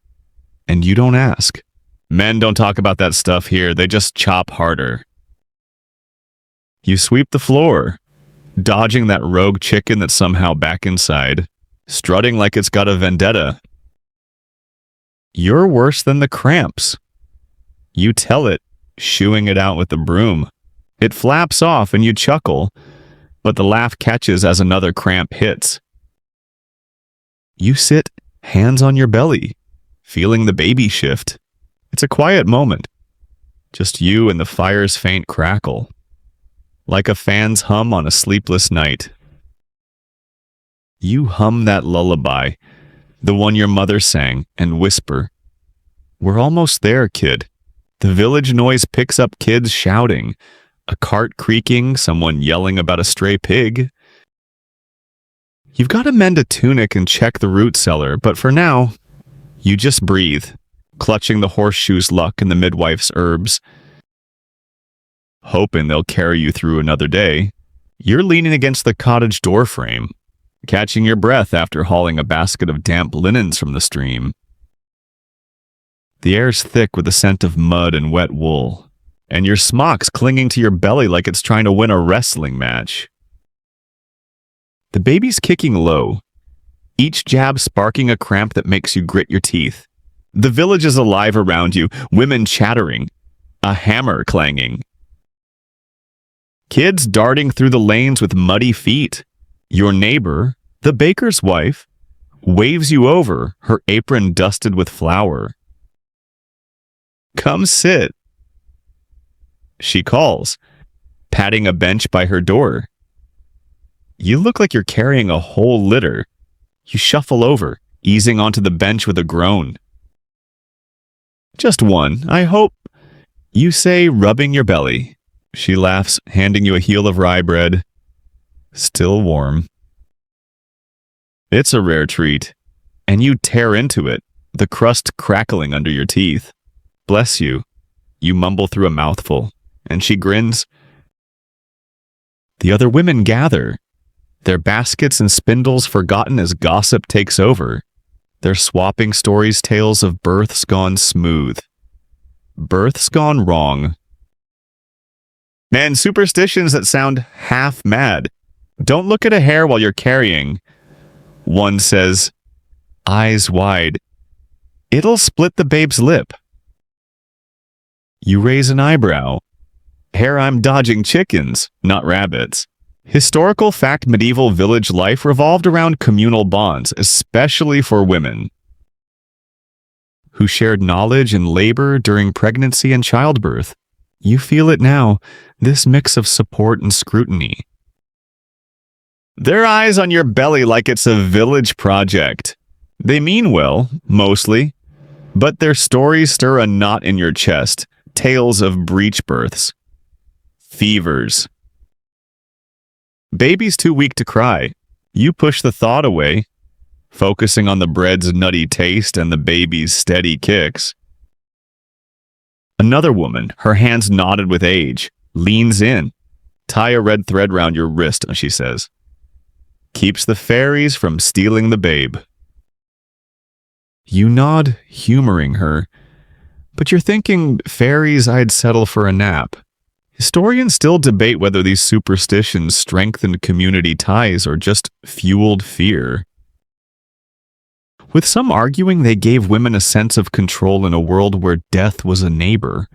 and you don't ask. Men don't talk about that stuff here, they just chop harder. You sweep the floor, dodging that rogue chicken that's somehow back inside, strutting like it's got a vendetta. You're worse than the cramps. You tell it, shooing it out with the broom. It flaps off and you chuckle, but the laugh catches as another cramp hits. You sit, hands on your belly, feeling the baby shift. It's a quiet moment. Just you and the fire's faint crackle, like a fan's hum on a sleepless night. You hum that lullaby, the one your mother sang, and whisper, "We're almost there, kid." The village noise picks up kids shouting, a cart creaking, someone yelling about a stray pig. You've got to mend a tunic and check the root cellar, but for now, you just breathe, clutching the horseshoe's luck and the midwife's herbs, hoping they'll carry you through another day. You're leaning against the cottage door frame, catching your breath after hauling a basket of damp linens from the stream. The air's thick with the scent of mud and wet wool, and your smock's clinging to your belly like it's trying to win a wrestling match. The baby's kicking low, each jab sparking a cramp that makes you grit your teeth. The village is alive around you, women chattering, a hammer clanging. Kids darting through the lanes with muddy feet. Your neighbor, the baker's wife, waves you over, her apron dusted with flour. "Come sit," she calls, patting a bench by her door. You look like you're carrying a whole litter. You shuffle over, easing onto the bench with a groan. "Just one, I hope," you say, rubbing your belly. She laughs, handing you a heel of rye bread. Still warm. It's a rare treat, and you tear into it, the crust crackling under your teeth. "Bless you," you mumble through a mouthful, and she grins. The other women gather, their baskets and spindles forgotten as gossip takes over. They're swapping stories, tales of births gone smooth, births gone wrong, and superstitions that sound half mad. "Don't look at a hair while you're carrying," one says, eyes wide. "It'll split the babe's lip." You raise an eyebrow. "Hair, I'm dodging chickens, not rabbits." Historical fact: medieval village life revolved around communal bonds, especially for women, who shared knowledge and labor during pregnancy and childbirth. You feel it now, this mix of support and scrutiny. Their eyes on your belly like it's a village project. They mean well, mostly, but their stories stir a knot in your chest. Tales of breech births, fevers, babies too weak to cry. You push the thought away, focusing on the bread's nutty taste and the baby's steady kicks. Another woman, her hands knotted with age, leans in. "Tie a red thread round your wrist," she says. "Keeps the fairies from stealing the babe." You nod, humoring her, but you're thinking, fairies, I'd settle for a nap. Historians still debate whether these superstitions strengthened community ties or just fueled fear, with some arguing they gave women a sense of control in a world where death was a neighbor.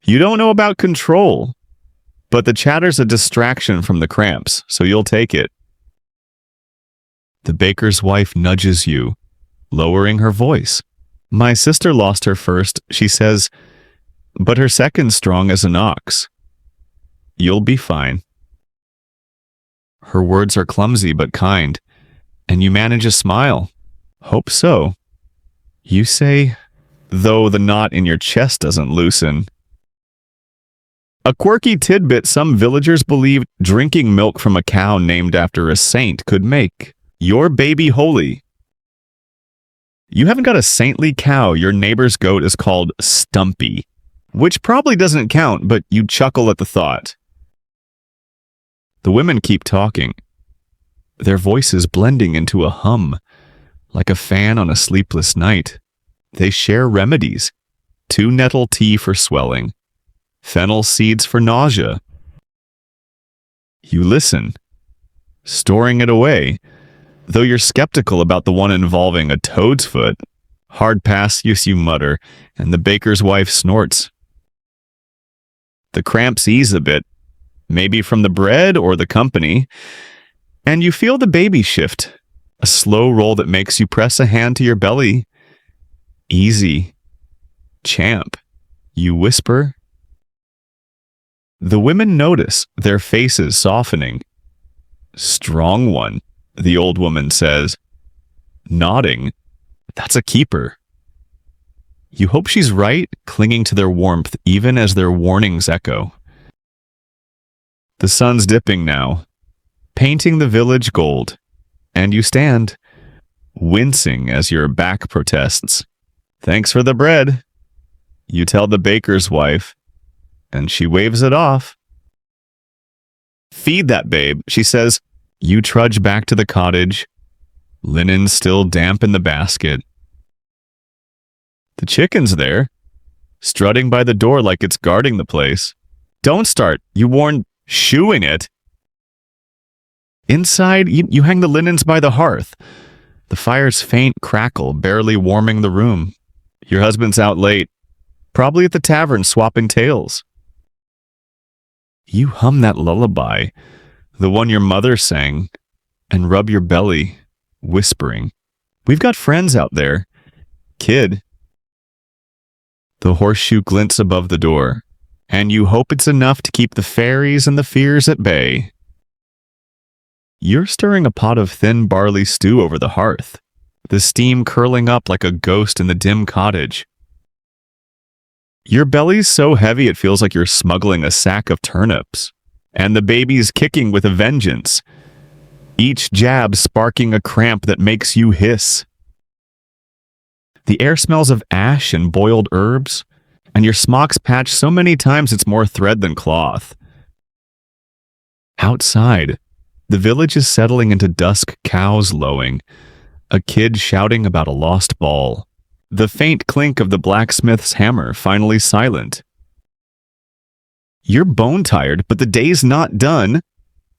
You don't know about control, but the chatter's a distraction from the cramps, so you'll take it. The baker's wife nudges you, lowering her voice. "My sister lost her first," she says, "but her second's strong as an ox. You'll be fine." Her words are clumsy but kind, and you manage a smile. "Hope so," you say, though the knot in your chest doesn't loosen. A quirky tidbit: some villagers believed drinking milk from a cow named after a saint could make your baby holy. You haven't got a saintly cow. Your neighbor's goat is called Stumpy, which probably doesn't count, but you chuckle at the thought. The women keep talking, their voices blending into a hum, like a fan on a sleepless night. They share remedies: 2 nettle tea for swelling, fennel seeds for nausea. You listen, storing it away, though you're skeptical about the one involving a toad's foot. "Hard pass," you mutter, and the baker's wife snorts. The cramps ease a bit, maybe from the bread or the company, and you feel the baby shift, a slow roll that makes you press a hand to your belly. "Easy, champ," you whisper, The women notice, their faces softening. "Strong one," the old woman says, nodding. "That's a keeper." You hope she's right, clinging to their warmth even as their warnings echo. The sun's dipping now, painting the village gold, and you stand, wincing as your back protests. "Thanks for the bread," you tell the baker's wife, and she waves it off. "Feed that babe," she says. You trudge back to the cottage, linen still damp in the basket. The chicken's there, strutting by the door like it's guarding the place. "Don't start," you warn, shooing it. Inside, you hang the linens by the hearth, the fire's faint crackle barely warming the room. Your husband's out late, probably at the tavern swapping tales. You hum that lullaby, the one your mother sang, and rub your belly, whispering, "We've got friends out there, kid." The horseshoe glints above the door, and you hope it's enough to keep the fairies and the fears at bay. You're stirring a pot of thin barley stew over the hearth, the steam curling up like a ghost in the dim cottage. Your belly's so heavy it feels like you're smuggling a sack of turnips, and the baby's kicking with a vengeance, each jab sparking a cramp that makes you hiss. The air smells of ash and boiled herbs, and your smock's patched so many times it's more thread than cloth. Outside, the village is settling into dusk, cows lowing, a kid shouting about a lost ball, the faint clink of the blacksmith's hammer finally silent. You're bone-tired, but the day's not done,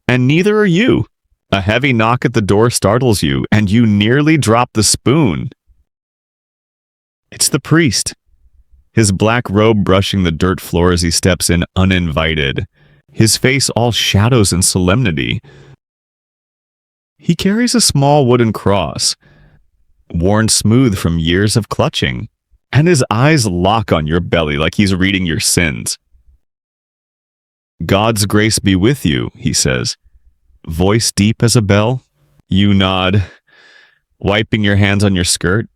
and neither are you. A heavy knock at the door startles you, and you nearly drop the spoon. It's the priest, his black robe brushing the dirt floor as he steps in uninvited, his face all shadows and solemnity. He carries a small wooden cross, worn smooth from years of clutching, and his eyes lock on your belly like he's reading your sins. "God's grace be with you," he says, voice deep as a bell. You nod, wiping your hands on your skirt,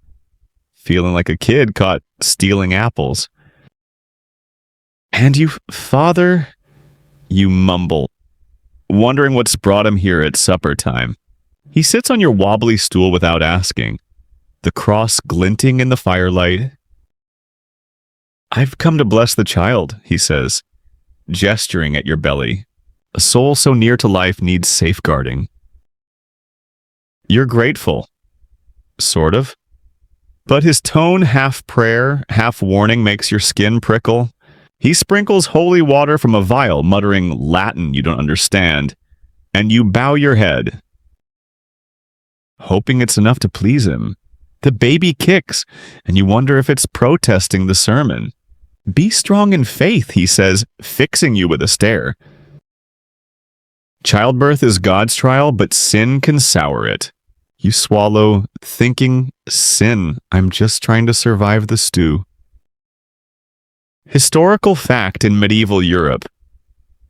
feeling like a kid caught stealing apples. "And you, Father," you mumble, wondering what's brought him here at supper time. He sits on your wobbly stool without asking, the cross glinting in the firelight. "I've come to bless the child," he says, gesturing at your belly. A soul so near to life needs safeguarding. You're grateful. Sort of. But his tone, half prayer, half warning, makes your skin prickle. He sprinkles holy water from a vial, muttering Latin you don't understand, and you bow your head, hoping it's enough to please him. The baby kicks, and you wonder if it's protesting the sermon. "Be strong in faith," he says, fixing you with a stare. Childbirth is God's trial, but sin can sour it. You swallow, thinking, "Sin, I'm just trying to survive the stew." Historical fact in medieval Europe.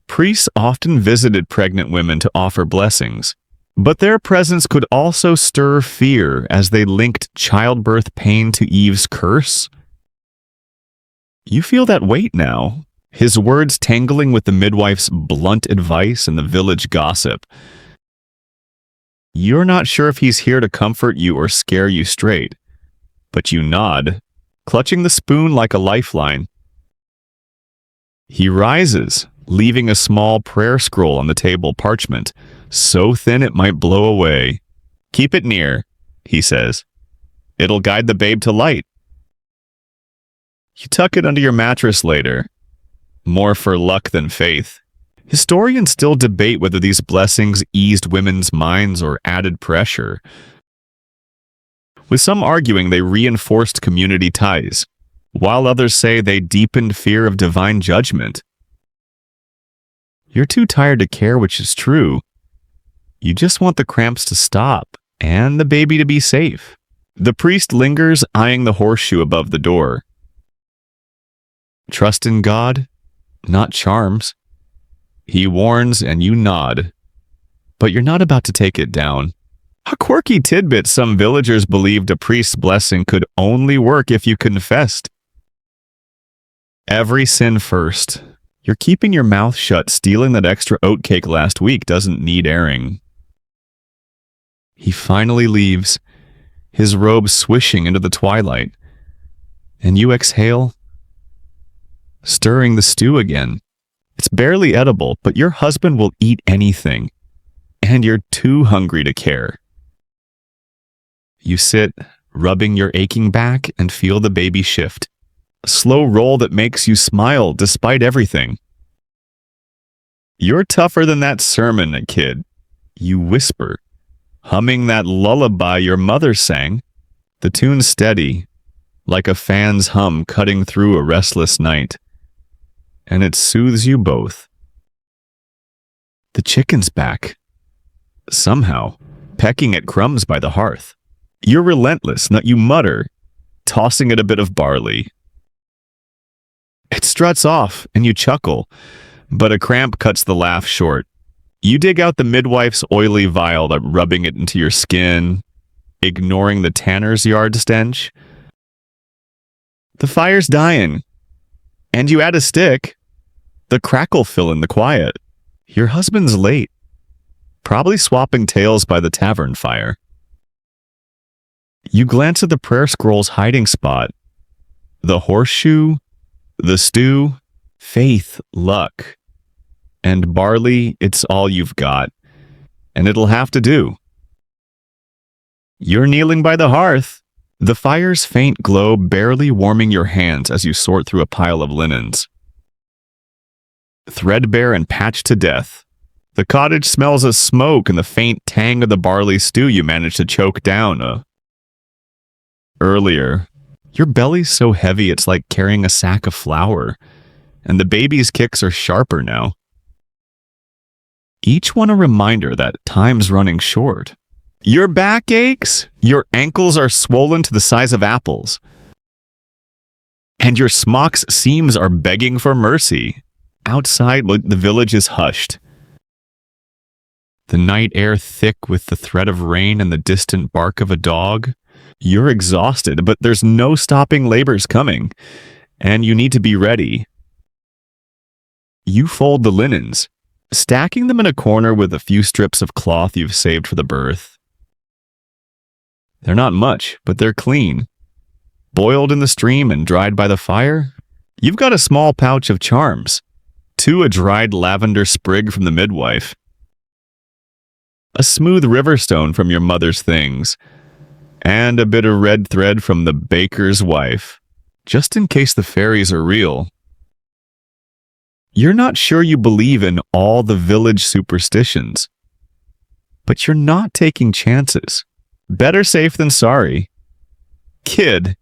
Priests often visited pregnant women to offer blessings, but their presence could also stir fear as they linked childbirth pain to Eve's curse. You feel that weight now, his words tangling with the midwife's blunt advice and the village gossip. You're not sure if he's here to comfort you or scare you straight, but you nod, clutching the spoon like a lifeline. He rises, leaving a small prayer scroll on the table parchment, so thin it might blow away. "Keep it near," he says. "It'll guide the babe to light." You tuck it under your mattress later, more for luck than faith. Historians still debate whether these blessings eased women's minds or added pressure, with some arguing they reinforced community ties, while others say they deepened fear of divine judgment. You're too tired to care which is true. You just want the cramps to stop and the baby to be safe. The priest lingers, eyeing the horseshoe above the door. "Trust in God, not charms." He warns and you nod, but you're not about to take it down. A quirky tidbit: some villagers believed a priest's blessing could only work if you confessed. Every sin first. You're keeping your mouth shut. Stealing that extra oatcake last week doesn't need airing. He finally leaves, his robe swishing into the twilight, and you exhale, stirring the stew again. It's barely edible, but your husband will eat anything, and you're too hungry to care. You sit, rubbing your aching back, and feel the baby shift. A slow roll that makes you smile despite everything. You're tougher than that sermon, kid. You whisper, humming that lullaby your mother sang. The tune's steady, like a fan's hum cutting through a restless night, and it soothes you both. The chicken's back, somehow, pecking at crumbs by the hearth. You're relentless, you mutter, tossing it a bit of barley. It struts off, and you chuckle, but a cramp cuts the laugh short. You dig out the midwife's oily vial, rubbing it into your skin, ignoring the tanner's yard stench. The fire's dying, and you add a stick. The crackle fill in the quiet. Your husband's late, probably swapping tales by the tavern fire. You glance at the prayer scroll's hiding spot. The horseshoe, the stew, faith, luck, and barley. It's all you've got, and it'll have to do. You're kneeling by the hearth, the fire's faint glow barely warming your hands as you sort through a pile of linens. Threadbare and patched to death, the cottage smells of smoke and the faint tang of the barley stew you managed to choke down earlier. Your belly's so heavy it's like carrying a sack of flour, and the baby's kicks are sharper now. Each one a reminder that time's running short. Your back aches, your ankles are swollen to the size of apples, and your smock's seams are begging for mercy. Outside, the village is hushed. The night air thick with the threat of rain and the distant bark of a dog. You're exhausted, but there's no stopping labor's coming, and you need to be ready. You fold the linens, stacking them in a corner with a few strips of cloth you've saved for the birth. They're not much, but they're clean. Boiled in the stream and dried by the fire, you've got a small pouch of charms, a dried lavender sprig from the midwife, a smooth river stone from your mother's things, and a bit of red thread from the baker's wife, just in case the fairies are real. You're not sure you believe in all the village superstitions, but you're not taking chances. Better safe than sorry. Kid,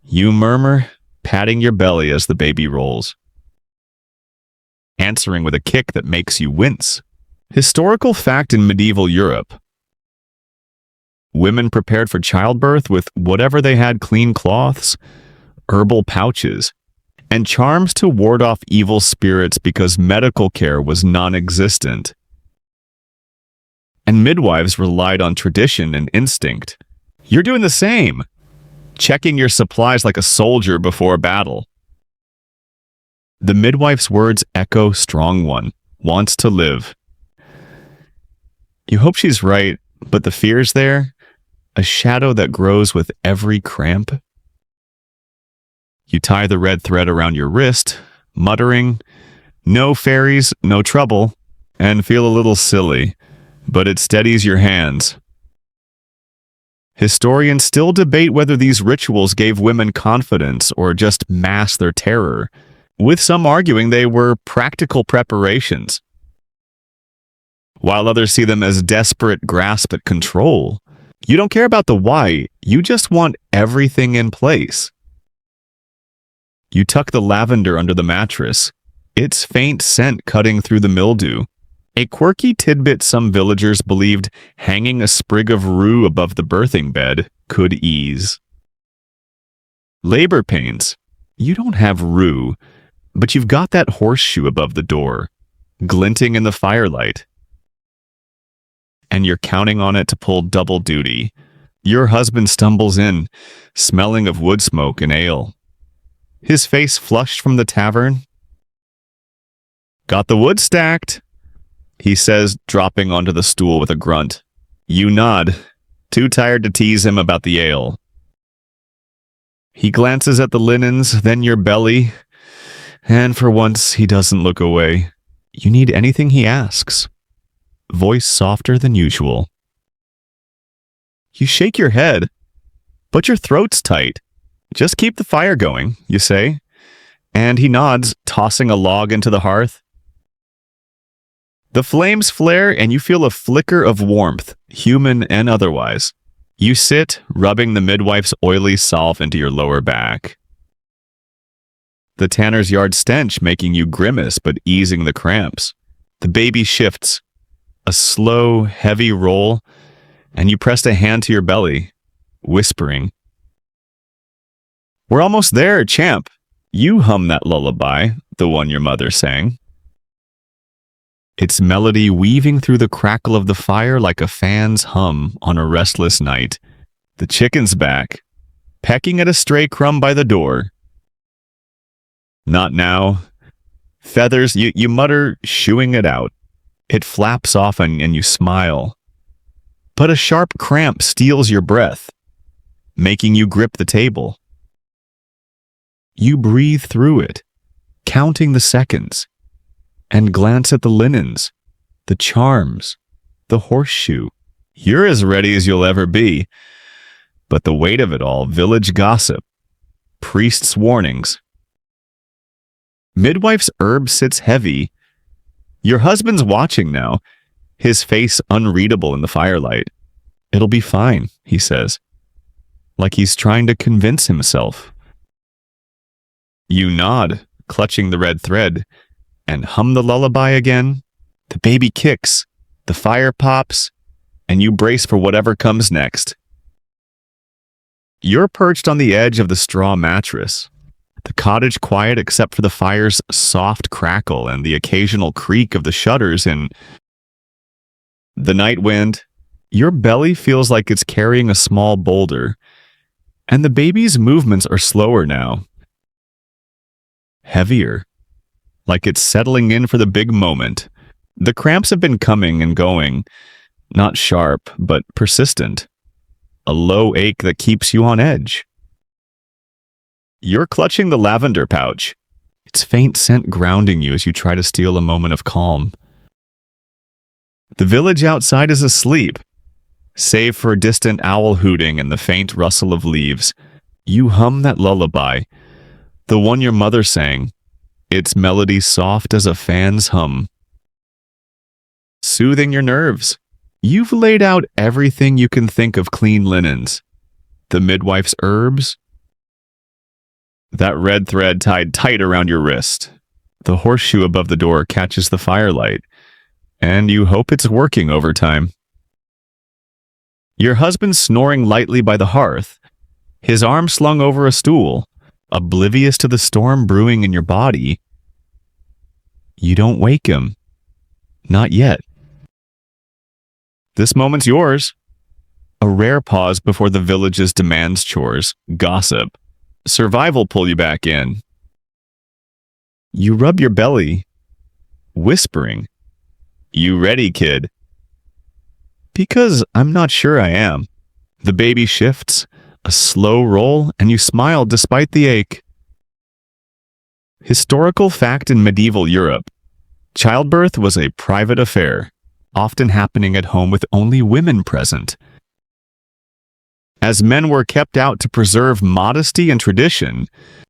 you murmur, patting your belly as the baby rolls, answering with a kick that makes you wince. Historical fact in medieval Europe: women prepared for childbirth with whatever they had: clean cloths, herbal pouches, and charms to ward off evil spirits because medical care was non-existent. And midwives relied on tradition and instinct. You're doing the same, checking your supplies like a soldier before battle. The midwife's words echo strong: one wants to live. You hope she's right, but the fear's there, a shadow that grows with every cramp. You tie the red thread around your wrist, muttering, "No fairies, no trouble," and feel a little silly, but it steadies your hands. Historians still debate whether these rituals gave women confidence or just masked their terror, with some arguing they were practical preparations, while others see them as desperate grasp at control. You don't care about the why, you just want everything in place. You tuck the lavender under the mattress, its faint scent cutting through the mildew. A quirky tidbit: some villagers believed hanging a sprig of rue above the birthing bed could ease labor pains. You don't have rue, but you've got that horseshoe above the door, glinting in the firelight. And you're counting on it to pull double duty. Your husband stumbles in, smelling of wood smoke and ale. His face flushed from the tavern. "Got the wood stacked," he says, dropping onto the stool with a grunt. You nod, too tired to tease him about the ale. He glances at the linens, then your belly, and for once he doesn't look away. You need anything he asks. Voice softer than usual. You shake your head, but your throat's tight. "Just keep the fire going," you say, and he nods, tossing a log into the hearth. The flames flare and you feel a flicker of warmth, human and otherwise. You sit, rubbing the midwife's oily salve into your lower back. The tanner's yard stench making you grimace but easing the cramps. The baby shifts, a slow, heavy roll, and you pressed a hand to your belly, whispering. "We're almost there, champ." You hum that lullaby, the one your mother sang. Its melody weaving through the crackle of the fire like a fan's hum on a restless night. The chicken's back, pecking at a stray crumb by the door. "Not now." Feathers, you mutter, shooing it out. It flaps off and you smile. But a sharp cramp steals your breath, making you grip the table. You breathe through it, counting the seconds, and glance at the linens, the charms, the horseshoe. You're as ready as you'll ever be. But the weight of it all, village gossip, priest's warnings. Midwife's herb sits heavy. Your husband's watching now, his face unreadable in the firelight. "It'll be fine," he says, like he's trying to convince himself. You nod, clutching the red thread, and hum the lullaby again. The baby kicks, the fire pops, and you brace for whatever comes next. You're perched on the edge of the straw mattress, the cottage quiet except for the fire's soft crackle and the occasional creak of the shutters in the night wind. Your belly feels like it's carrying a small boulder, and the baby's movements are slower now. Heavier, like it's settling in for the big moment. The cramps have been coming and going, not sharp, but persistent. A low ache that keeps you on edge. You're clutching the lavender pouch, its faint scent grounding you as you try to steal a moment of calm. The village outside is asleep, save for a distant owl hooting and the faint rustle of leaves. You hum that lullaby, the one your mother sang, its melody soft as a fan's hum. Soothing your nerves. You've laid out everything you can think of clean linens, the midwife's herbs, that red thread tied tight around your wrist. The horseshoe above the door catches the firelight, and you hope it's working overtime. Your husband snoring lightly by the hearth, his arm slung over a stool, oblivious to the storm brewing in your body. You don't wake him. Not yet. This moment's yours. A rare pause before the village's demands chores, gossip. Survival pull you back in. You rub your belly, whispering, "You ready, kid?" "Because I'm not sure I am." The baby shifts, a slow roll, and you smile despite the ache. Historical fact in medieval Europe. Childbirth was a private affair, often happening at home with only women present. As men were kept out to preserve modesty and tradition,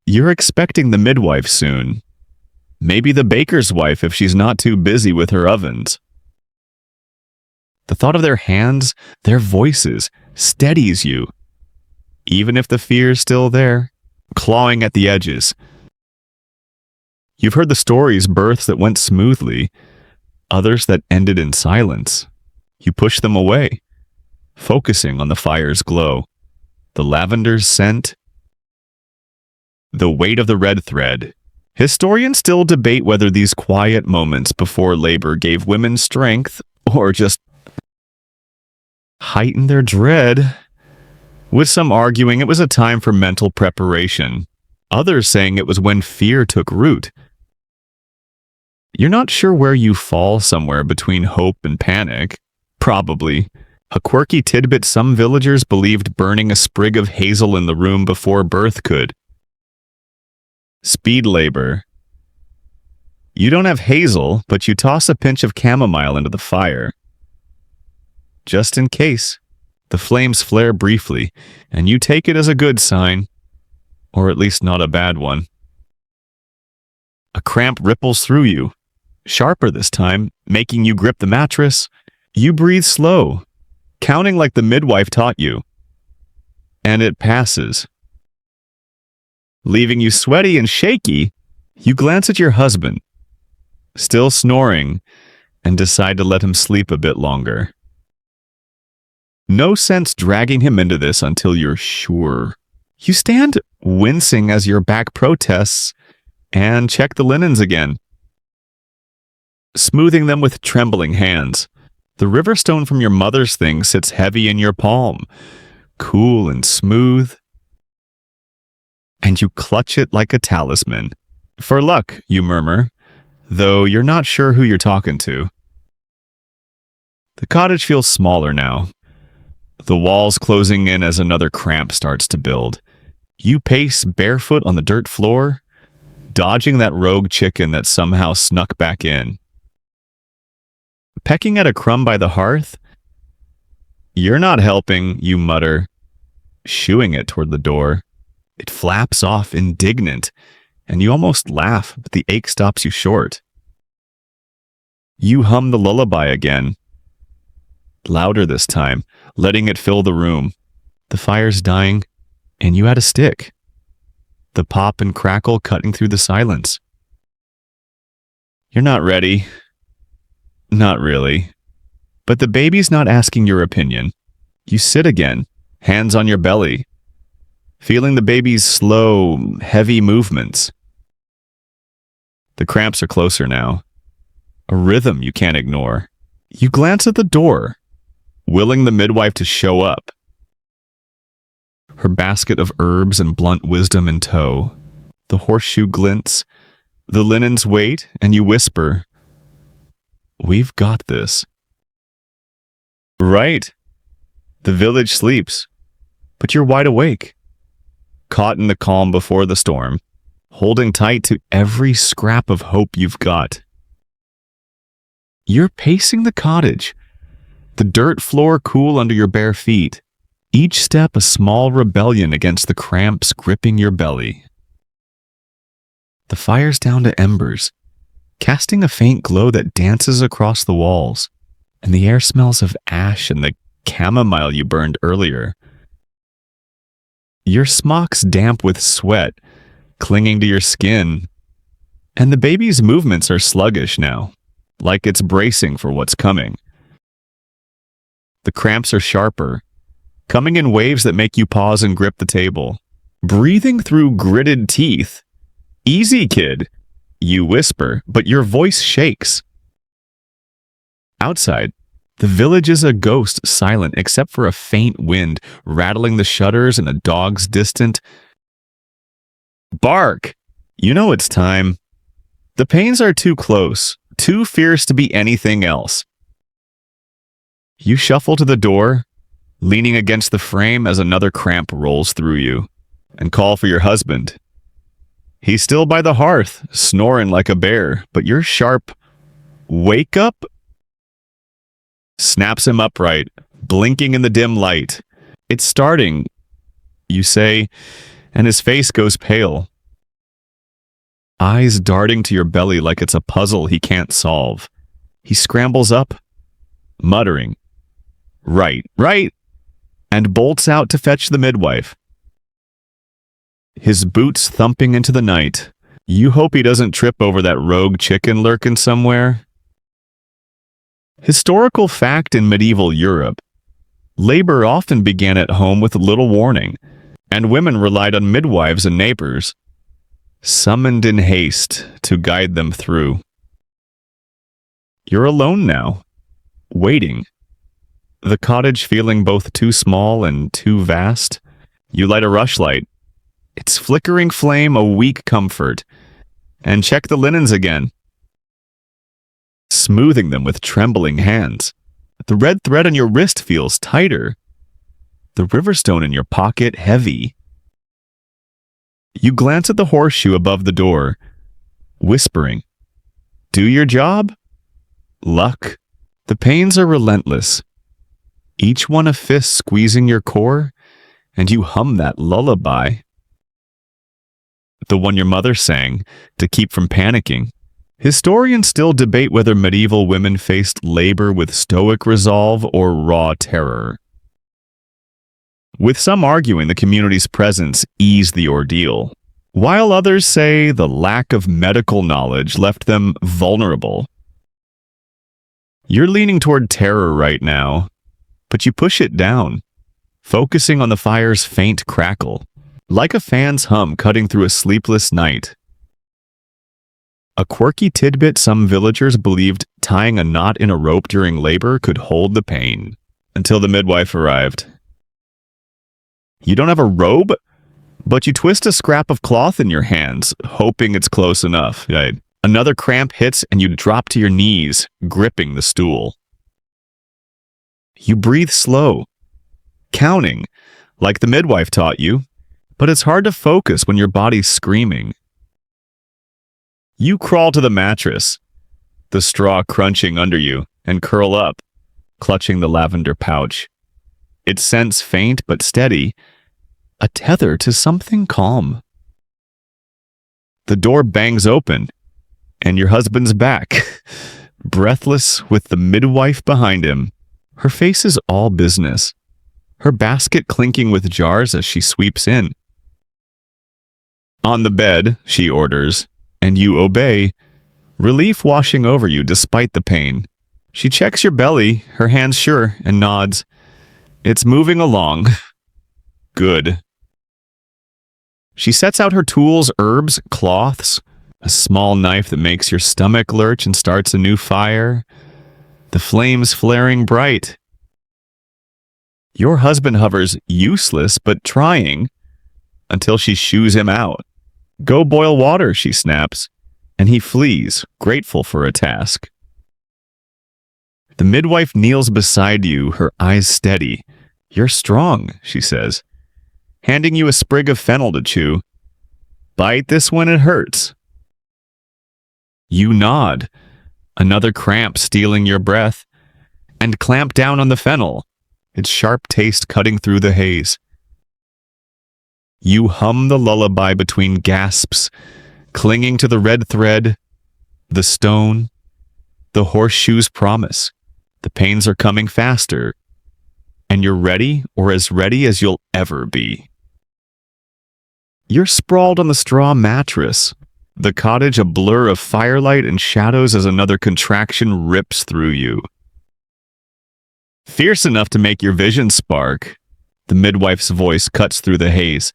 you're expecting the midwife soon. Maybe the baker's wife if she's not too busy with her ovens. The thought of their hands, their voices, steadies you. Even if the fear's still there, clawing at the edges. You've heard the stories, births that went smoothly, others that ended in silence. You push them away, focusing on the fire's glow, the lavender's scent, the weight of the red thread, Historians still debate whether these quiet moments before labor gave women strength or just heightened their dread, with some arguing it was a time for mental preparation, others saying it was when fear took root. You're not sure where you fall somewhere between hope and panic. Probably. A quirky tidbit: some villagers believed burning a sprig of hazel in the room before birth could. Speed labor. You don't have hazel, but you toss a pinch of chamomile into the fire. Just in case. The flames flare briefly, and you take it as a good sign, or at least not a bad one. A cramp ripples through you, sharper this time, making you grip the mattress. You breathe slow, counting like the midwife taught you. And it passes. Leaving you sweaty and shaky, you glance at your husband, still snoring, and decide to let him sleep a bit longer. No sense dragging him into this until you're sure. You stand wincing as your back protests and check the linens again, smoothing them with trembling hands. The river stone from your mother's thing sits heavy in your palm, cool and smooth, and you clutch it like a talisman. For luck, you murmur, though you're not sure who you're talking to. The cottage feels smaller now, the walls closing in as another cramp starts to build. You pace barefoot on the dirt floor, dodging that rogue chicken that somehow snuck back in. Pecking at a crumb by the hearth? You're not helping, you mutter, shooing it toward the door. It flaps off, indignant, and you almost laugh, but the ache stops you short. You hum the lullaby again, louder this time, letting it fill the room. The fire's dying, and you had a stick. The pop and crackle cutting through the silence. You're not ready. Not really. But the baby's not asking your opinion. You sit again, hands on your belly, feeling the baby's slow, heavy movements. The cramps are closer now, a rhythm you can't ignore. You glance at the door, willing the midwife to show up, her basket of herbs and blunt wisdom in tow. The horseshoe glints, the linens wait, and you whisper, "We've got this." Right. The village sleeps, but you're wide awake, caught in the calm before the storm, holding tight to every scrap of hope you've got. You're pacing the cottage, the dirt floor cool under your bare feet, each step a small rebellion against the cramps gripping your belly. The fire's down to embers, casting a faint glow that dances across the walls, and the air smells of ash and the chamomile you burned earlier. Your smock's damp with sweat, clinging to your skin, and the baby's movements are sluggish now, like it's bracing for what's coming. The cramps are sharper, coming in waves that make you pause and grip the table, breathing through gritted teeth. "Easy, kid," you whisper, but your voice shakes. Outside, the village is a ghost, silent except for a faint wind rattling the shutters and a dog's distant bark. You know it's time. The pains are too close, too fierce to be anything else. You shuffle to the door, leaning against the frame as another cramp rolls through you, and call for your husband. He's still by the hearth, snoring like a bear, but your sharp "wake up" snaps him upright, blinking in the dim light. "It's starting," you say, and his face goes pale, eyes darting to your belly like it's a puzzle he can't solve. He scrambles up, muttering, "Right, right," and bolts out to fetch the midwife. His boots thumping into the night. You hope he doesn't trip over that rogue chicken lurking somewhere. Historical fact in medieval Europe: labor often began at home with little warning, and women relied on midwives and neighbors. summoned in haste to guide them through. You're alone now, waiting. The cottage feeling both too small and too vast. You light a rushlight. Its flickering flame a weak comfort. And check the linens again, smoothing them with trembling hands. The red thread on your wrist feels tighter. The riverstone in your pocket heavy. You glance at the horseshoe above the door, whispering, "Do your job? Luck." The pains are relentless, each one a fist squeezing your core, and you hum that lullaby. The one your mother sang to keep from panicking. Historians still debate whether medieval women faced labor with stoic resolve or raw terror, with some arguing the community's presence eased the ordeal, while others say the lack of medical knowledge left them vulnerable. You're leaning toward terror right now, but you push it down, focusing on the fire's faint crackle, like a fan's hum cutting through a sleepless night. A quirky tidbit some villagers believed tying a knot in a rope during labor could hold the pain, until the midwife arrived. You don't have a robe, but you twist a scrap of cloth in your hands, hoping it's close enough. Right? Another cramp hits and you drop to your knees, gripping the stool. You breathe slow, counting, like the midwife taught you, but it's hard to focus when your body's screaming. You crawl to the mattress, the straw crunching under you, and curl up, clutching the lavender pouch. Its scents faint but steady, a tether to something calm. The door bangs open, and your husband's back, breathless with the midwife behind him. Her face is all business, her basket clinking with jars as she sweeps in. On the bed, she orders, and you obey, relief washing over you despite the pain. She checks your belly, her hands sure, and nods. It's moving along. Good. She sets out her tools, herbs, cloths, a small knife that makes your stomach lurch and starts a new fire, the flames flaring bright. Your husband hovers useless but trying until she shoos him out. Go boil water, she snaps, and he flees, grateful for a task. The midwife kneels beside you, her eyes steady. You're strong, she says, handing you a sprig of fennel to chew. Bite this when it hurts. You nod, another cramp stealing your breath, and clamp down on the fennel, its sharp taste cutting through the haze. You hum the lullaby between gasps, clinging to the red thread, the stone, the horseshoe's promise. The pains are coming faster, and you're ready, or as ready as you'll ever be. You're sprawled on the straw mattress, the cottage a blur of firelight and shadows as another contraction rips through you. Fierce enough to make your vision spark, the midwife's voice cuts through the haze.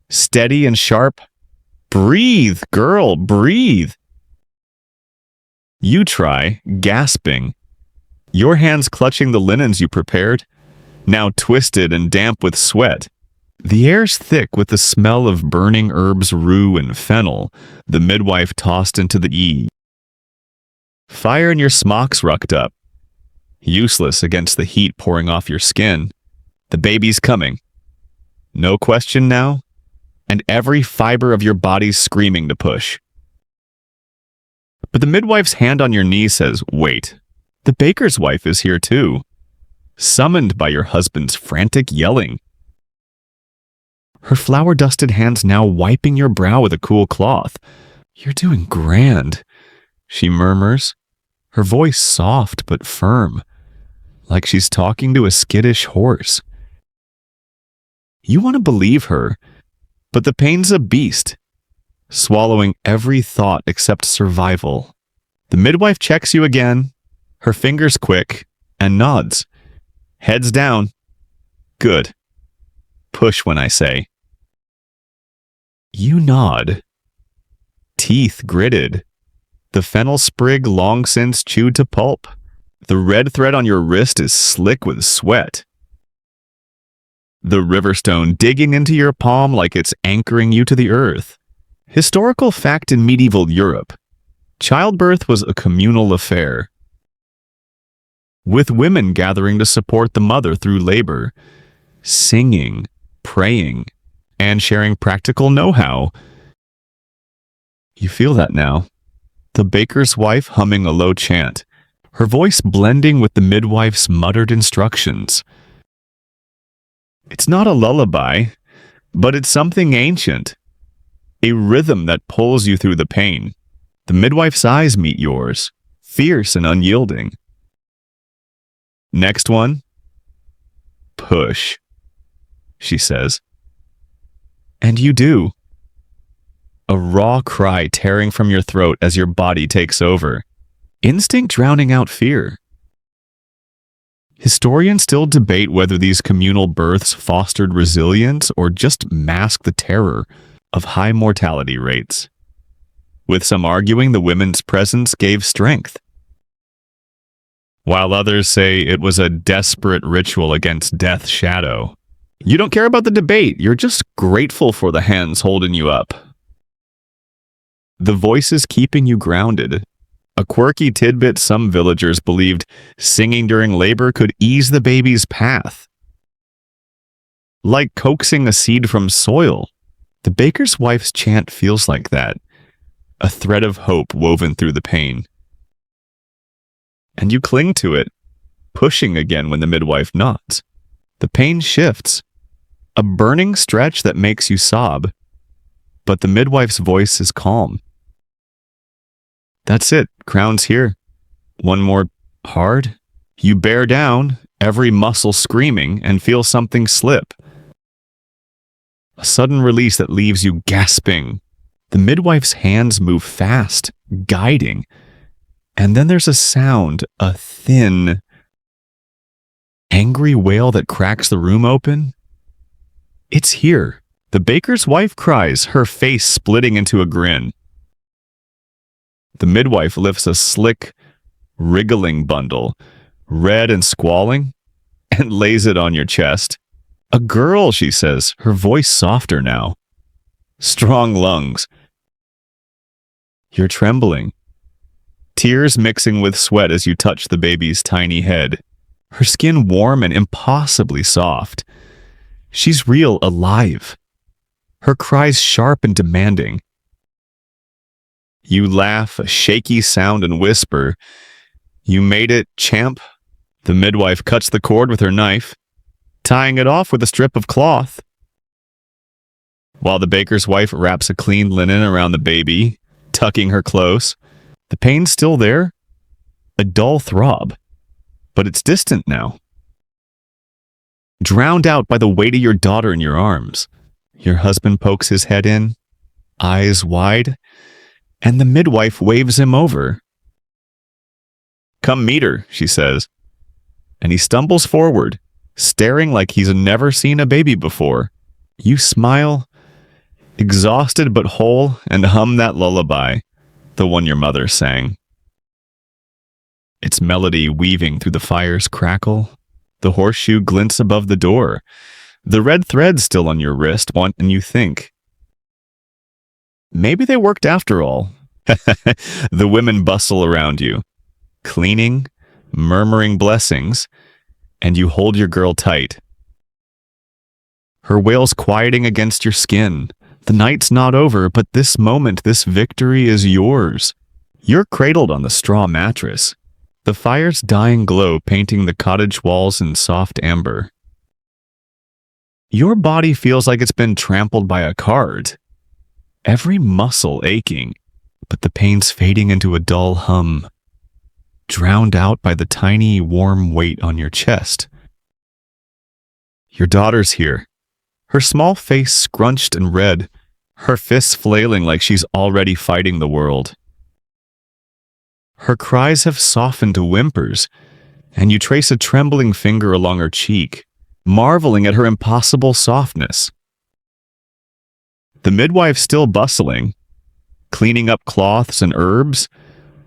Steady and sharp. Breathe, girl, breathe. You try, gasping, your hands clutching the linens you prepared, now twisted and damp with sweat. The air's thick with the smell of burning herbs, rue, and fennel, the midwife tossed into the E. Fire in your smocks rucked up, useless against the heat pouring off your skin. The baby's coming. No question now, and every fiber of your body's screaming to push. But the midwife's hand on your knee says, wait, the baker's wife is here too, summoned by your husband's frantic yelling. Her flour-dusted hands now wiping your brow with a cool cloth. You're doing grand, she murmurs, her voice soft but firm, like she's talking to a skittish horse. You want to believe her, but the pain's a beast, swallowing every thought except survival. The midwife checks you again, her fingers quick, and nods. Heads down. Good. Push when I say. You nod, teeth gritted, the fennel sprig long since chewed to pulp. The red thread on your wrist is slick with sweat. The riverstone digging into your palm like it's anchoring you to the earth. Historical fact in medieval Europe: childbirth was a communal affair, with women gathering to support the mother through labor, singing, praying, and sharing practical know-how. You feel that now. The baker's wife humming a low chant, her voice blending with the midwife's muttered instructions. It's not a lullaby, but it's something ancient, a rhythm that pulls you through the pain. The midwife's eyes meet yours, fierce and unyielding. Next one. Push, she says. And you do. A raw cry tearing from your throat as your body takes over. Instinct drowning out fear. Historians still debate whether these communal births fostered resilience or just masked the terror of high mortality rates, with some arguing the women's presence gave strength, while others say it was a desperate ritual against death's shadow. You don't care about the debate, you're just grateful for the hands holding you up. The voices keeping you grounded. A quirky tidbit: some villagers believed singing during labor could ease the baby's path, like coaxing a seed from soil. The baker's wife's chant feels like that, a thread of hope woven through the pain. And you cling to it, pushing again when the midwife nods. The pain shifts, a burning stretch that makes you sob, but the midwife's voice is calm. That's it, crown's here. One more hard. You bear down, every muscle screaming, and feel something slip. A sudden release that leaves you gasping. The midwife's hands move fast, guiding. And then there's a sound, a thin, angry wail that cracks the room open. It's here. The baker's wife cries, her face splitting into a grin. The midwife lifts a slick, wriggling bundle, red and squalling, and lays it on your chest. A girl, she says, her voice softer now. Strong lungs. You're trembling, tears mixing with sweat as you touch the baby's tiny head, her skin warm and impossibly soft. She's real, alive, her cries sharp and demanding. You laugh, a shaky sound, and whisper, "You made it, champ." The midwife cuts the cord with her knife, tying it off with a strip of cloth, while the baker's wife wraps a clean linen around the baby, tucking her close. The pain's still there, a dull throb, but it's distant now, drowned out by the weight of your daughter in your arms. Your husband pokes his head in, eyes wide, and the midwife waves him over. "Come meet her," she says, and he stumbles forward, staring like he's never seen a baby before. You smile, exhausted but whole, and hum that lullaby, the one your mother sang. Its melody weaving through the fire's crackle. The horseshoe glints above the door, the red thread still on your wrist, and you think, maybe they worked after all. The women bustle around you, cleaning, murmuring blessings, and you hold your girl tight. Her wails quieting against your skin. The night's not over, but this moment, this victory is yours. You're cradled on the straw mattress, the fire's dying glow painting the cottage walls in soft amber. Your body feels like it's been trampled by a cart, every muscle aching, but the pain's fading into a dull hum, drowned out by the tiny, warm weight on your chest. Your daughter's here, her small face scrunched and red, her fists flailing like she's already fighting the world. Her cries have softened to whimpers, and you trace a trembling finger along her cheek, marveling at her impossible softness. The midwife's still bustling, cleaning up cloths and herbs,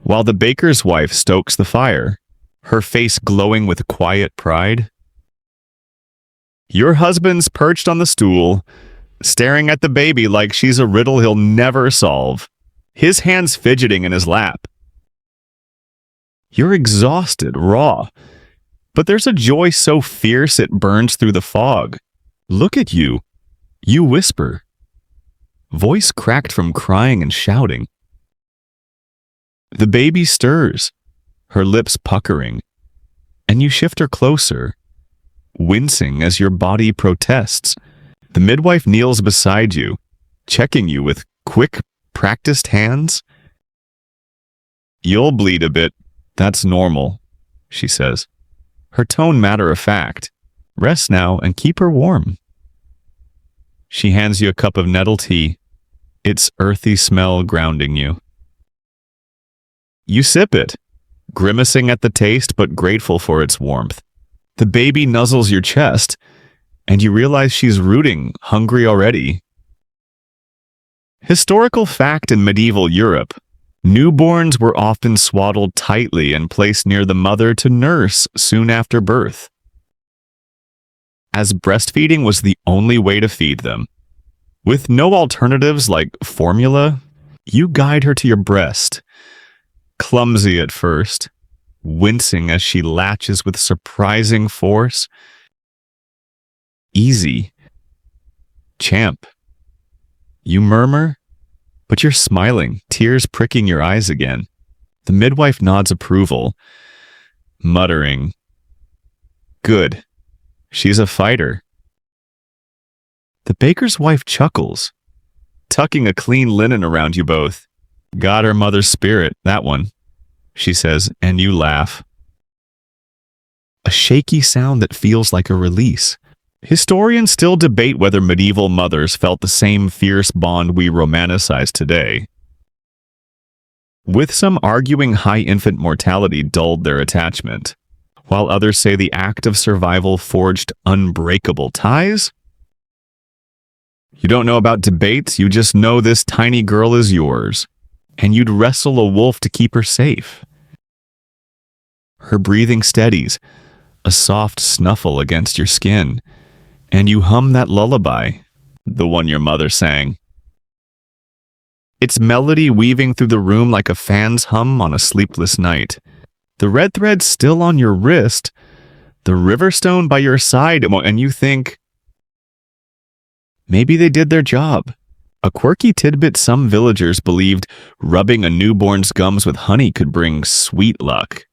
while the baker's wife stokes the fire, her face glowing with quiet pride. Your husband's perched on the stool, staring at the baby like she's a riddle he'll never solve, his hands fidgeting in his lap. You're exhausted, raw, but there's a joy so fierce it burns through the fog. Look at you. You whisper. Voice cracked from crying and shouting. The baby stirs, her lips puckering, and you shift her closer, wincing as your body protests. The midwife kneels beside you, checking you with quick, practiced hands. You'll bleed a bit. That's normal, she says, her tone matter-of-fact. Rest now and keep her warm. She hands you a cup of nettle tea, its earthy smell grounding you. You sip it, grimacing at the taste but grateful for its warmth. The baby nuzzles your chest, and you realize she's rooting, hungry already. Historical fact in medieval Europe: newborns were often swaddled tightly and placed near the mother to nurse soon after birth, as breastfeeding was the only way to feed them. With no alternatives like formula, you guide her to your breast, clumsy at first, wincing as she latches with surprising force. Easy. Champ. You murmur, but you're smiling, tears pricking your eyes again. The midwife nods approval, muttering, Good. She's a fighter. The baker's wife chuckles, tucking a clean linen around you both. Got her mother's spirit, that one, she says, and you laugh. A shaky sound that feels like a release. Historians still debate whether medieval mothers felt the same fierce bond we romanticize today, with some arguing high infant mortality dulled their attachment, while others say the act of survival forged unbreakable ties. You don't know about debates, you just know this tiny girl is yours, and you'd wrestle a wolf to keep her safe. Her breathing steadies, a soft snuffle against your skin, and you hum that lullaby, the one your mother sang. Its melody weaving through the room like a fan's hum on a sleepless night. The red thread still on your wrist, the river stone by your side, and you think, maybe they did their job. A quirky tidbit some villagers believed rubbing a newborn's gums with honey could bring sweet luck.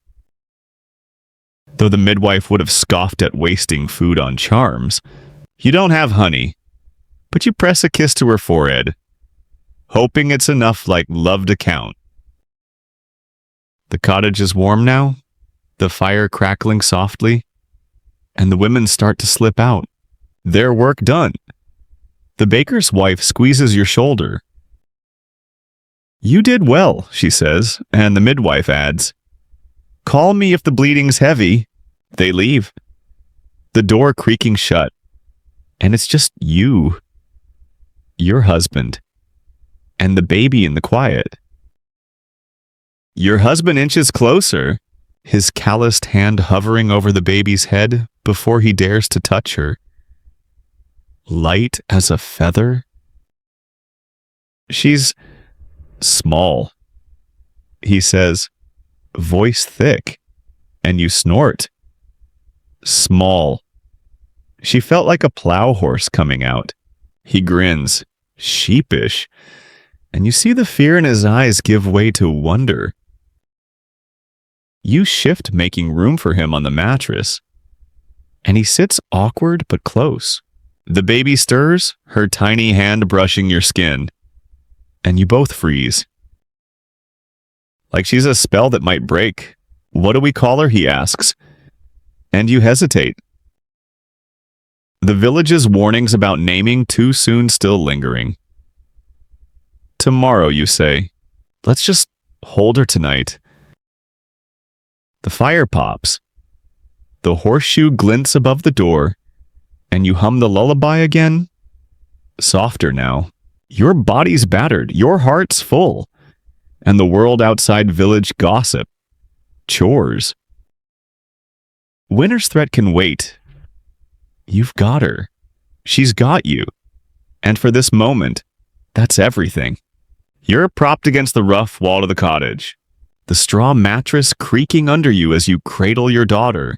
Though the midwife would have scoffed at wasting food on charms, you don't have honey, but you press a kiss to her forehead, hoping it's enough like love to count. The cottage is warm now, the fire crackling softly, and the women start to slip out, their work done. The baker's wife squeezes your shoulder. You did well, she says, and the midwife adds, Call me if the bleeding's heavy. They leave, the door creaking shut, and it's just you, your husband, and the baby in the quiet. Your husband inches closer, his calloused hand hovering over the baby's head before he dares to touch her. Light as a feather. She's small, he says, voice thick, and you snort. Small. She felt like a plow horse coming out. He grins, sheepish, and you see the fear in his eyes give way to wonder. You shift, making room for him on the mattress, and he sits awkward but close. The baby stirs, her tiny hand brushing your skin, and you both freeze. Like she's a spell that might break. What do we call her, he asks, and you hesitate. The village's warnings about naming too soon still lingering. Tomorrow, you say. Let's just hold her tonight. The fire pops. The horseshoe glints above the door, and you hum the lullaby again, softer now. Your body's battered, your heart's full, and the world outside village gossip, chores. Winter's threat can wait. You've got her. She's got you. And for this moment, that's everything. You're propped against the rough wall of the cottage, the straw mattress creaking under you as you cradle your daughter.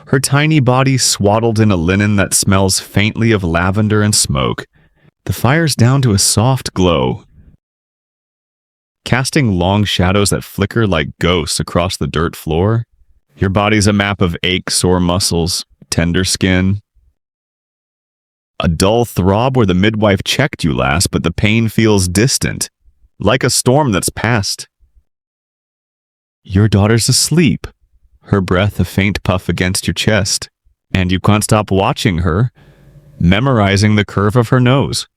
Her tiny body swaddled in a linen that smells faintly of lavender and smoke. The fire's down to a soft glow, casting long shadows that flicker like ghosts across the dirt floor. Your body's a map of ache, sore muscles, tender skin. A dull throb where the midwife checked you last, but the pain feels distant, like a storm that's passed. Your daughter's asleep, her breath a faint puff against your chest, and you can't stop watching her, memorizing the curve of her nose.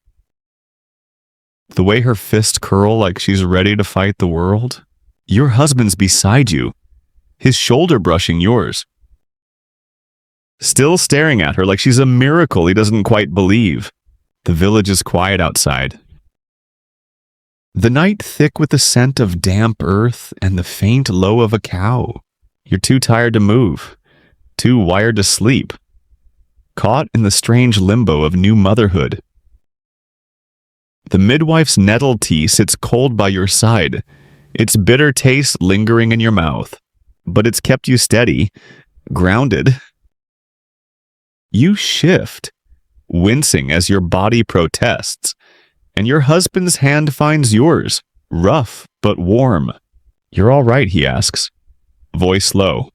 The way her fists curl like she's ready to fight the world. Your husband's beside you, his shoulder brushing yours, still staring at her like she's a miracle he doesn't quite believe. The village is quiet outside. The night thick with the scent of damp earth and the faint low of a cow. You're too tired to move, too wired to sleep, caught in the strange limbo of new motherhood. The midwife's nettle tea sits cold by your side, its bitter taste lingering in your mouth, but it's kept you steady, grounded. You shift, wincing as your body protests, and your husband's hand finds yours, rough but warm. "You're all right," he asks, voice low,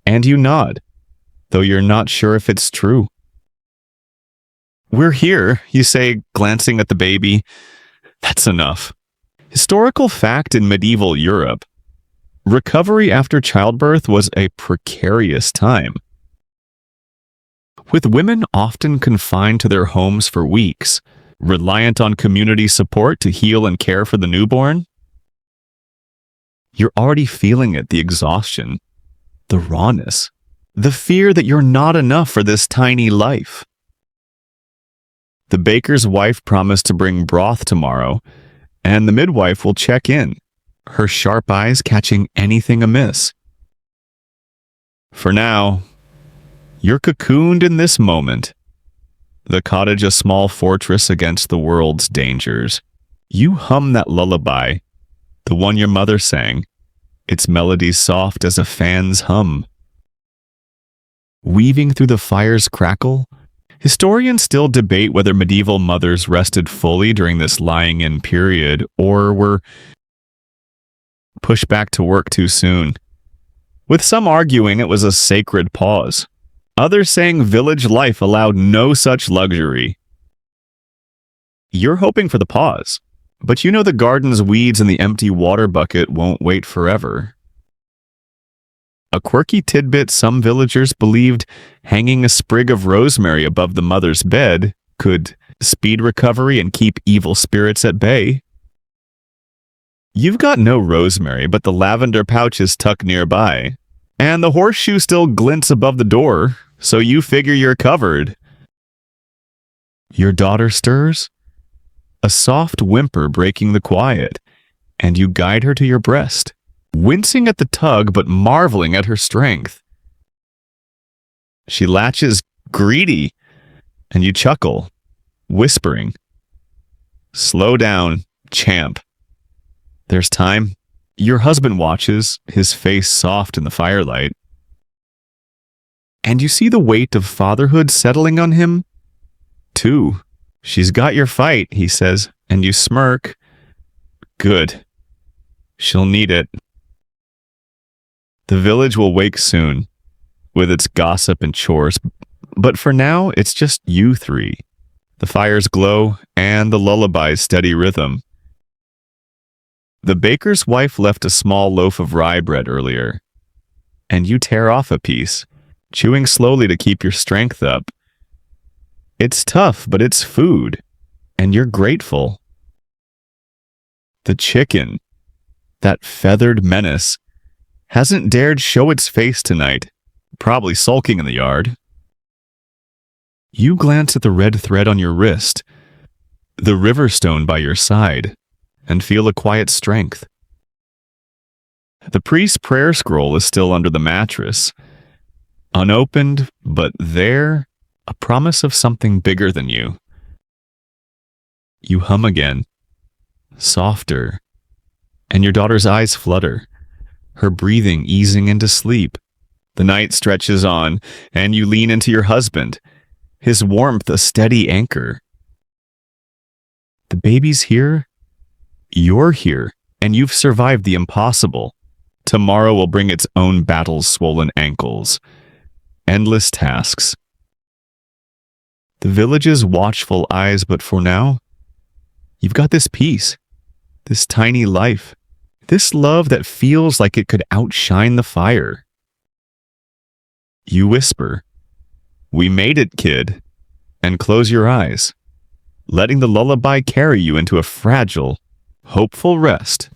and you nod, though you're not sure if it's true. "We're here," you say, glancing at the baby. That's enough. Historical fact in medieval Europe. Recovery after childbirth was a precarious time, with women often confined to their homes for weeks, reliant on community support to heal and care for the newborn. You're already feeling it, the exhaustion, the rawness, the fear that you're not enough for this tiny life. The baker's wife promised to bring broth tomorrow, and the midwife will check in, her sharp eyes catching anything amiss. For now, you're cocooned in this moment. The cottage a small fortress against the world's dangers. You hum that lullaby, the one your mother sang, its melody soft as a fan's hum. Weaving through the fire's crackle, historians still debate whether medieval mothers rested fully during this lying-in period or were pushed back to work too soon, with some arguing it was a sacred pause, others saying village life allowed no such luxury. You're hoping for the pause, but you know the garden's weeds and the empty water bucket won't wait forever. A quirky tidbit some villagers believed hanging a sprig of rosemary above the mother's bed could speed recovery and keep evil spirits at bay. You've got no rosemary, but the lavender pouch is tucked nearby, and the horseshoe still glints above the door, so you figure you're covered. Your daughter stirs, a soft whimper breaking the quiet, and you guide her to your breast, wincing at the tug but marveling at her strength. She latches greedy, and you chuckle, whispering, "Slow down, champ. There's time." Your husband watches, his face soft in the firelight. And you see the weight of fatherhood settling on him, too. "She's got your fight," he says, and you smirk. "Good. She'll need it." The village will wake soon, with its gossip and chores, but for now, it's just you three. The fire's glow and the lullaby's steady rhythm. The baker's wife left a small loaf of rye bread earlier, and you tear off a piece, chewing slowly to keep your strength up. It's tough, but it's food, and you're grateful. The chicken, that feathered menace, hasn't dared show its face tonight, probably sulking in the yard. You glance at the red thread on your wrist, the river stone by your side, and feel a quiet strength. The priest's prayer scroll is still under the mattress, unopened, but there, a promise of something bigger than you. You hum again, softer, and your daughter's eyes flutter, her breathing easing into sleep. The night stretches on, and you lean into your husband, his warmth a steady anchor. The baby's here, you're here, and you've survived the impossible. Tomorrow will bring its own battle-swollen ankles, endless tasks. The village's watchful eyes, but for now, you've got this peace, this tiny life, this love that feels like it could outshine the fire. You whisper, "We made it, kid," and close your eyes, letting the lullaby carry you into a fragile, hopeful rest.